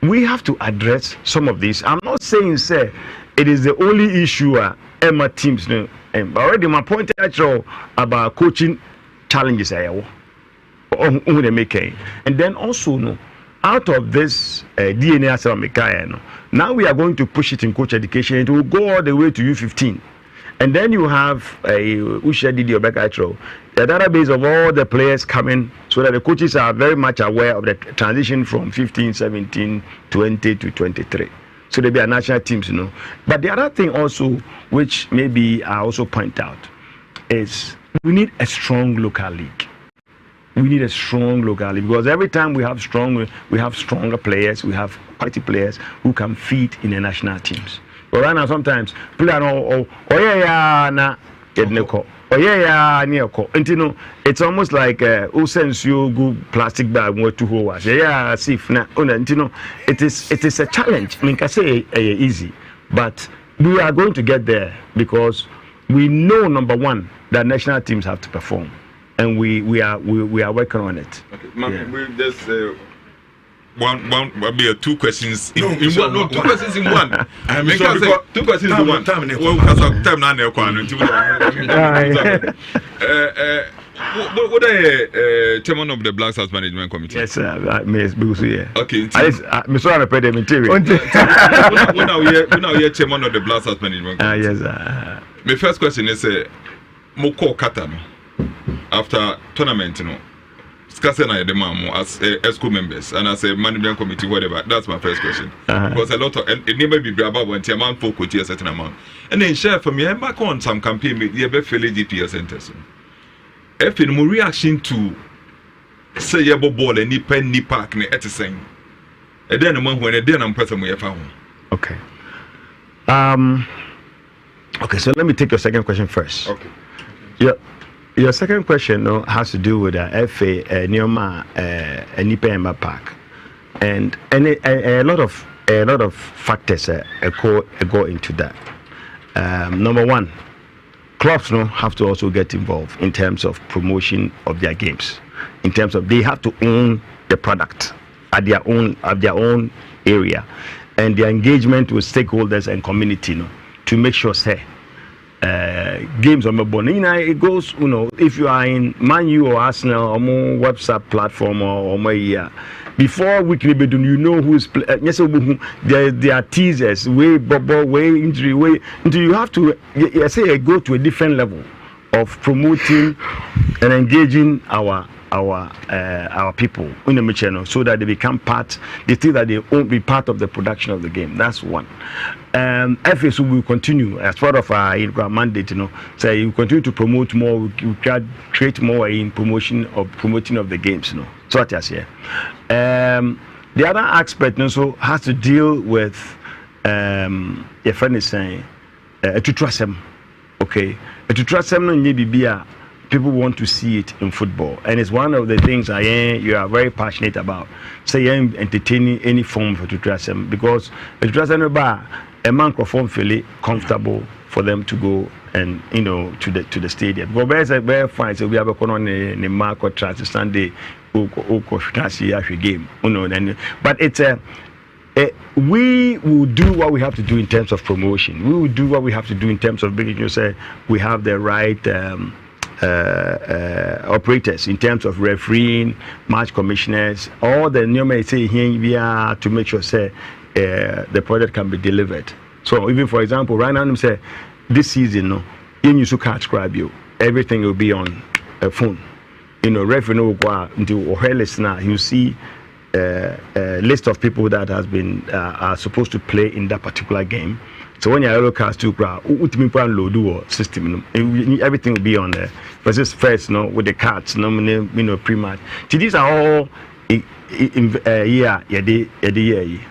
we have to address some of these. I'm not saying say it is the only issue Emma teams but already my point about coaching challenges and then also out of this DNA now we are going to push it in coach education. It will go all the way to U15. And then you have the database of all the players coming so that the coaches are very much aware of the transition from 15, 17, 20 to 23. So they be our national teams, But the other thing also, which maybe I also point out, is we need a strong local league. We need a strong local league because every time we have stronger players, we have quality players who can feed in the national teams. But right now, sometimes people are it's almost like plastic bag it is a challenge. I mean, I say easy, but we are going to get there because we know number one that national teams have to perform. And we are working on it. Okay, we just one be 2 questions in one. No, 2 questions in one. Make us say 2 questions in one. Time now. What are chairman of the Black Stars Management Committee? Yes, sir. Miss Busu. Okay. I'm sorry, I paid the material. When are you chairman of the Black Stars Management Committee? Yes, sir. My first question is Moko Kata. After tournament, discussing the mamo as ESCO members and as a management committee, whatever. That's my first question. Because a lot of it never be about when the amount for a certain amount. And then share for me, I'm back on some campaign with the FLA DPS centers. If in more reaction to say yabo ball and ni park ni at the same. And then when a then I'm person we have found. Okay. Okay, so let me take your second question first. Okay. Yeah. Your second question has to do with FA Neoma Nipa Emma Park, and a lot of factors go into that. Number one, clubs have to also get involved in terms of promotion of their games. In terms of they have to own the product at their own area, and their engagement with stakeholders and community to make sure games on the it goes, if you are in Man U or Arsenal or more WhatsApp platform or more before weekly bedun, you know who's yes, there are teasers, way bubble, way injury, way until you have to go to a different level of promoting and engaging our people in the channel, so that they become part. They think that they won't be part of the production of the game. That's one. FSU will continue as part of our mandate. Say you continue to promote more. We create more in promoting of the games. So that's here. The other aspect also has to deal with your friend is saying to trust them. Okay, to trust them. No, people want to see it in football, and it's one of the things you are very passionate about. Say you're entertaining any form of tutrasem, because tutrasem a man can feel comfortable for them to go and to the stadium. But very fine. So we have a on Marco Trans Sunday game. But it's we will do what we have to do in terms of promotion. We will do what we have to do in terms of making sure say we have the right operators in terms of refereeing, match commissioners, all the new say here we are to make sure say the product can be delivered. So even for example, right now I'm say this season, in you can't subscribe you, everything will be on a phone. Referee will go into or listener, you see a list of people that has been are supposed to play in that particular game. So when you look at load system, everything will be on there. Versus first, with the cards, pre-match. So these are all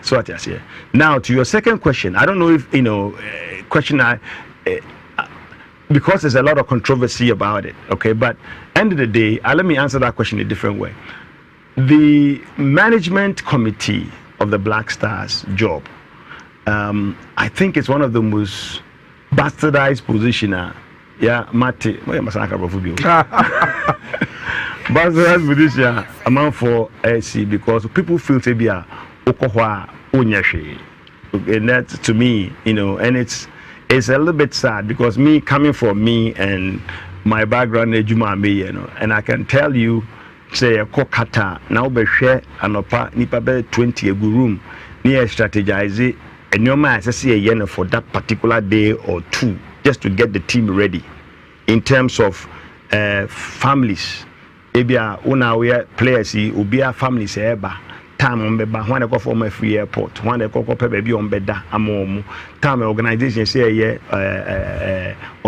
So what I say. Now to your second question, I don't know if question because there's a lot of controversy about it. Okay, but end of the day, let me answer that question a different way. The management committee of the Black Stars job. I think it's one of the most bastardized position. Yeah, Mate. Bastardized position amount for AC because people feel to be a okohwa unyashi. And that to me, and it's a little bit sad because me coming from me and my background and I can tell you, say a kokata now be share anopa nipa be 20 room near strategize it. And your man says for that particular day or two, just to get the team ready in terms of families. Ebia una we players ubia families eba time on beba when they go for free airport when they go baby on beda amomu time organization say you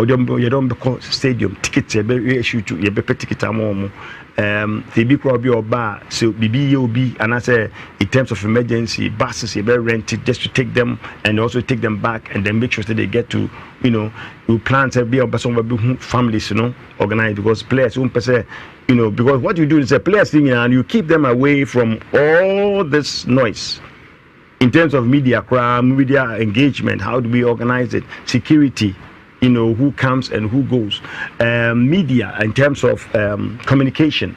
don't because stadium tickets issue to you be ticket amomu the big probably or bar so BBOB and I say in terms of emergency buses you better rent it just to take them and also take them back and then make sure that they get to we plan to be a some families organized because players won't say because what you do is a players thing and you keep them away from all this noise in terms of media crime, media engagement. How do we organize it? Security, who comes and who goes. Media in terms of communication,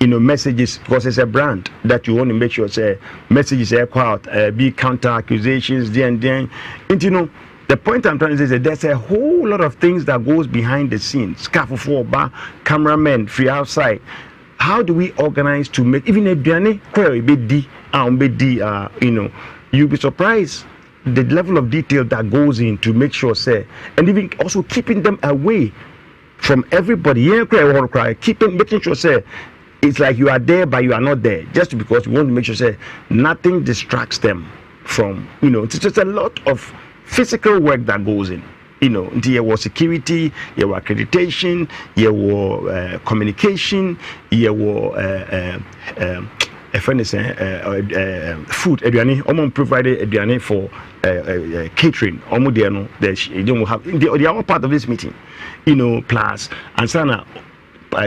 messages, because it's a brand that you want to make sure say messages are out, be counter accusations, then. And the point I'm trying to say is that there's a whole lot of things that goes behind the scenes. Scaffold for bar, cameramen, free outside. How do we organize to make even a biane you'll be surprised the level of detail that goes in to make sure say and even also keeping them away from everybody. Keeping making sure say it's like you are there but you are not there just because we want to make sure say nothing distracts them from it's just a lot of physical work that goes in. There was security, there was accreditation, there was communication, there was food. Aduane, provided aduane for catering. They don't have. They are all part of this meeting. Plus and Sana,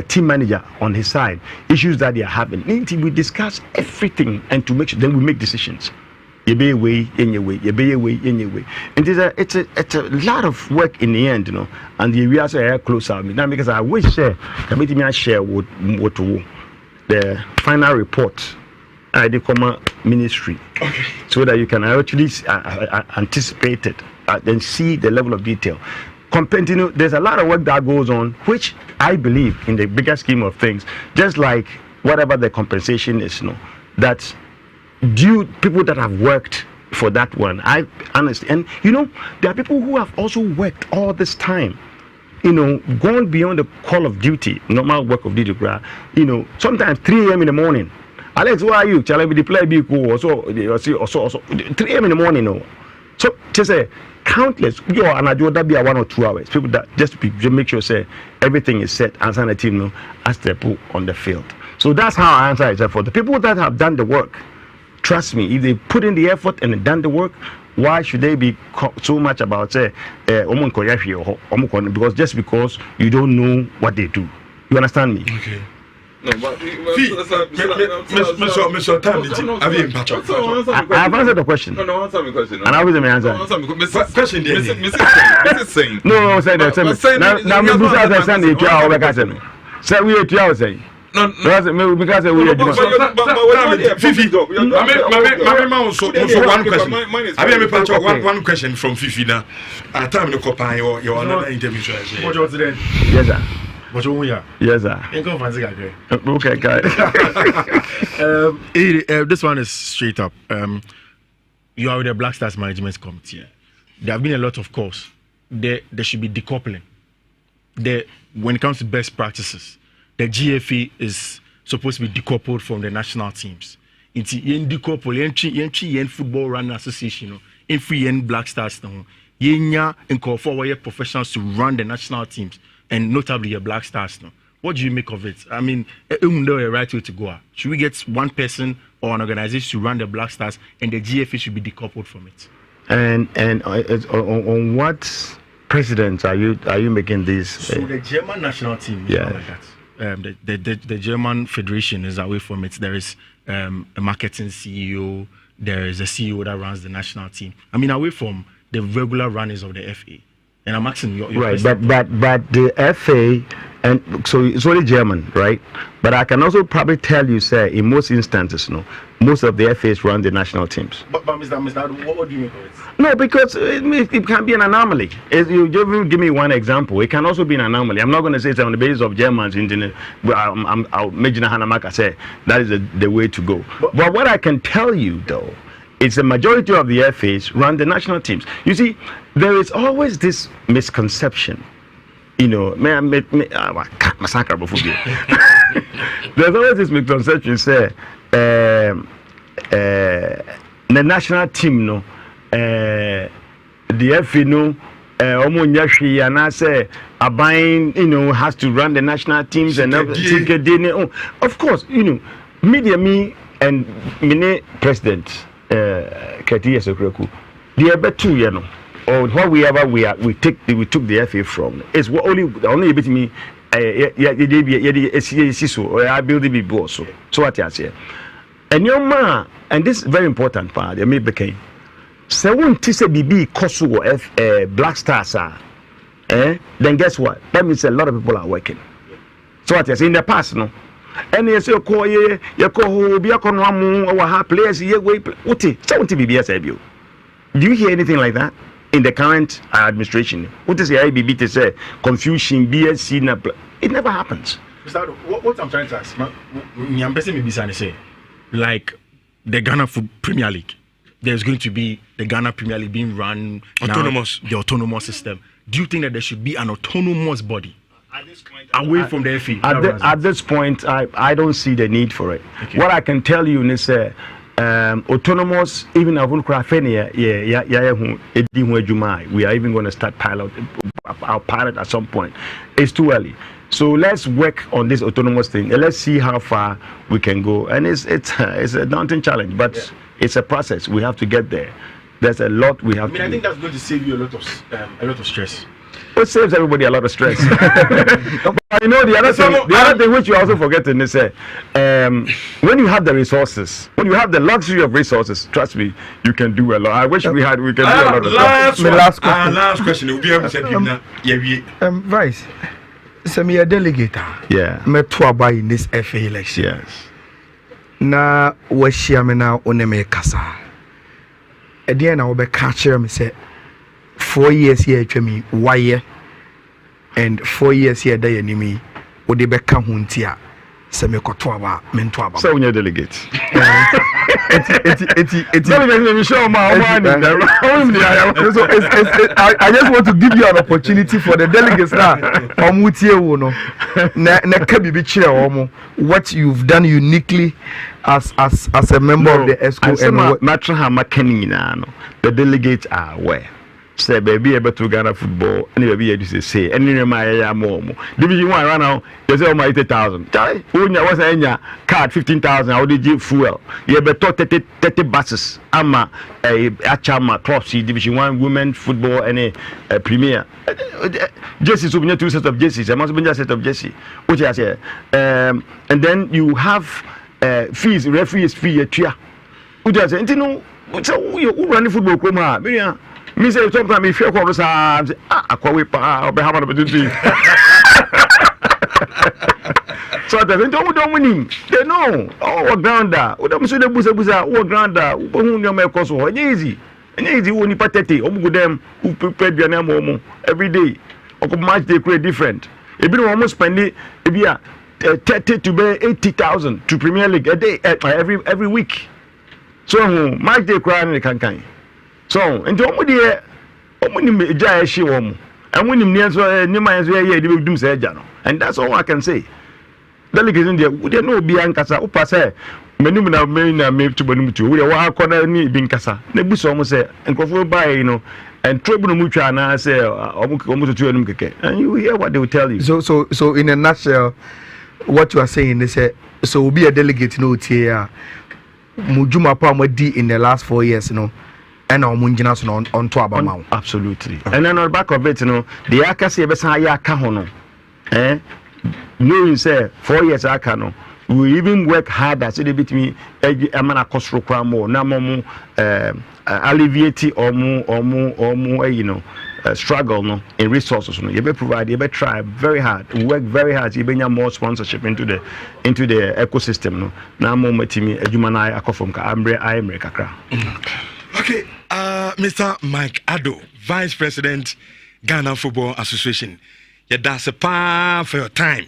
team manager on his side, issues that they are having. We discuss everything and to make sure then we make decisions. You be away in your way. And it's a lot of work in the end, And the areas are close to me now because I wish committee me share what the final report. I did come ministry, so that you can actually anticipate it and see the level of detail. There's a lot of work that goes on, which I believe in the bigger scheme of things, just like whatever the compensation is, that people that have worked for that one. I honestly, and there are people who have also worked all this time. Gone beyond the call of duty, normal work of duty. Sometimes 3 a.m. in the morning. Alex, where are you? Shall I be the play big or so 3 a.m. in the morning? So just say countless. And I do that be 1 or 2 hours. People that just make sure say everything is set and send a team as they put on the field. So that's how I answer it. For the people that have done the work, trust me, if they put in the effort and done the work, why should they be so much about because just because you don't know what they do? You understand me? Okay. No, but Mr. Time, I've answered the question. No, answer my question. And I will answer. Question there. Mrs. Saying. No, say that. Now, Mr. Sunday, 2 hours. Say we are 2 hours. No, because we are Fifi, one question from Fifi now. At time no copy your another interview. Yes, sir. But you are. Yes, sir. Okay, guys. This one is straight up. You are with the Black Stars Management Committee. There have been a lot of calls. There should be decoupling. When it comes to best practices, the GFA is supposed to be decoupled from the national teams. It's decouple. Yen Football Run Association. In free Black Stars. Yenya and call for professionals to run the national teams. And notably your Black Stars now. What do you make of it? I mean, a right way to go. Should we get one person or an organization to run the Black Stars and the GFA should be decoupled from it? And on what precedent are you making this? So the German national team is not like that. The German Federation is away from it. There is a marketing CEO. There is a CEO that runs the national team. I mean, away from the regular runners of the FA. And I'm asking your right, but the FA, and so it's only German, right? But I can also probably tell you, sir, in most instances, most of the FAs run the national teams. But Mr. What do you make of it? No, because it can be an anomaly. You give me one example. It can also be an anomaly. I'm not going to say it's on the basis of Germans. I'll imagine Hanamaka say that is the way to go. But what I can tell you, though, it's the majority of the FAs run the national teams. You see, there is always this misconception. There's always this misconception, say, the national team, the FA, and I say, has to run the national teams and everything. Of course, media me and mini president. Katiya Sokreku, the other 2 years, or wherever we took the FA from. It's only bit me. I build the big boss. So what I say, and your man, and this is very important part. They may became. So when Tisa BB Kosu Black Stars are, then guess what? That means a lot of people are working. So what I say in the past, and you say, you call be a conwamu or ha players ye way. What is BBS? Do you hear anything like that in the current administration? What is the IBB to say? Confusion, BSC, it never happens. What I'm trying to ask, I'm say, like the Ghana Premier League, there's going to be the Ghana Premier League being run autonomous, the autonomous system. Do you think that there should be an autonomous body? Away from the FA. At this point, I don't see the need for it. Okay. What I can tell you is autonomous, even we are even going to start our pilot at some point. It's too early. So let's work on this autonomous thing and let's see how far we can go. And it's a daunting challenge, but it's a process. We have to get there. There's a lot we have to do. I think that's going to save you a lot of stress. It saves everybody a lot of stress. But the other thing which you also forgetting is when you have the resources, when you have the luxury of resources, trust me, you can do a lot. I wish we can do a lot of last question. Will be able to Vice, send me a delegate. Yeah. Met in this FA election. Yes. Na washiamena oneme kasa. Ediana obe catcher me say 4 years here to me, 1 year, and 4 years here, day enemy, would they be come huntia, Semekotoaba, Mentoaba. So, when you delegate. I just want to give you an opportunity for the delegates now. What you've done uniquely as a member of the ESCO and the delegates are aware. Say baby able to Ghana football and baby able to say any my more division 1 right now you say 80,000 when you was a card 15,000 how did you fuel you better 30 buses ama achama club C division 1 women football and a premier jerseys so we need 2 sets of jerseys there must be a set of jersey which I say and then you have fees referees fee which I say you know so you run football come me say sometimes if you call us akwawe pa obe have an opportunity so that don't win they know oh grounder we don't say the busa oh grounder who no make us so easy woni patete omugo dem who prepare duane amomo every day or match they create different e be no almost spend e be 30 to 80,000 to Premier League a day every week so match they cry can so and omuni jaya shi womu and when him so ni man so here dey dum say ja no and that's all I can say delegate in there we dey no bi ankasa o pa say menum na me to bonum to we wa akona ni bi nkasa na bu so mo say enkofo buy no and trouble no mutwa na say omu to enum keke and you hear what they will tell you so in a nutshell what you are saying is so we be a delegate no tie mujuma pa madi in the last 4 years no and omunjina so on to abama absolutely and then on the back of it the akase be san ya aka ho no knowing say 4 years aka no we even work harder so they bit me amana kosro kwa mo na mo alleviate omu struggle no in resources no you be provide you be try very hard work very hard you be more sponsorship into the ecosystem no na mo matimi adwuma na akofom ka amre kakra. Okay, Mr. Mike Addo, Vice President, Ghana Football Association. That's a part for your time.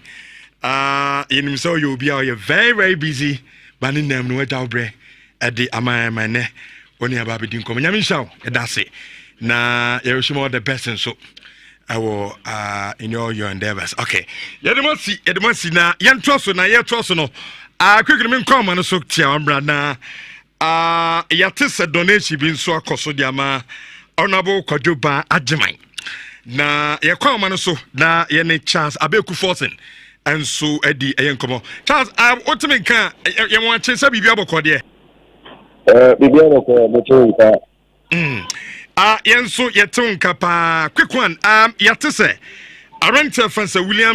You so you'll be very, very busy, but in them no doubt at the Amaya only about being coming. I mean, so that's it. Now, you're more the best, and so I will in your endeavors. Okay, you must see now. Young Trosso, now, yeah, Trosso, no. Quickly, come on, so tia, brother. Yatis a donation been so diama honorable Kojoba Ajimai. Na ya kwa manoso na yene chance abeku forcing and so edi ayenkomo. Charles, ultimate can you want to say bibi aboko de? Bibi aboko mochonka. Yenso yetunka pa quick one yatise Arranged Francis William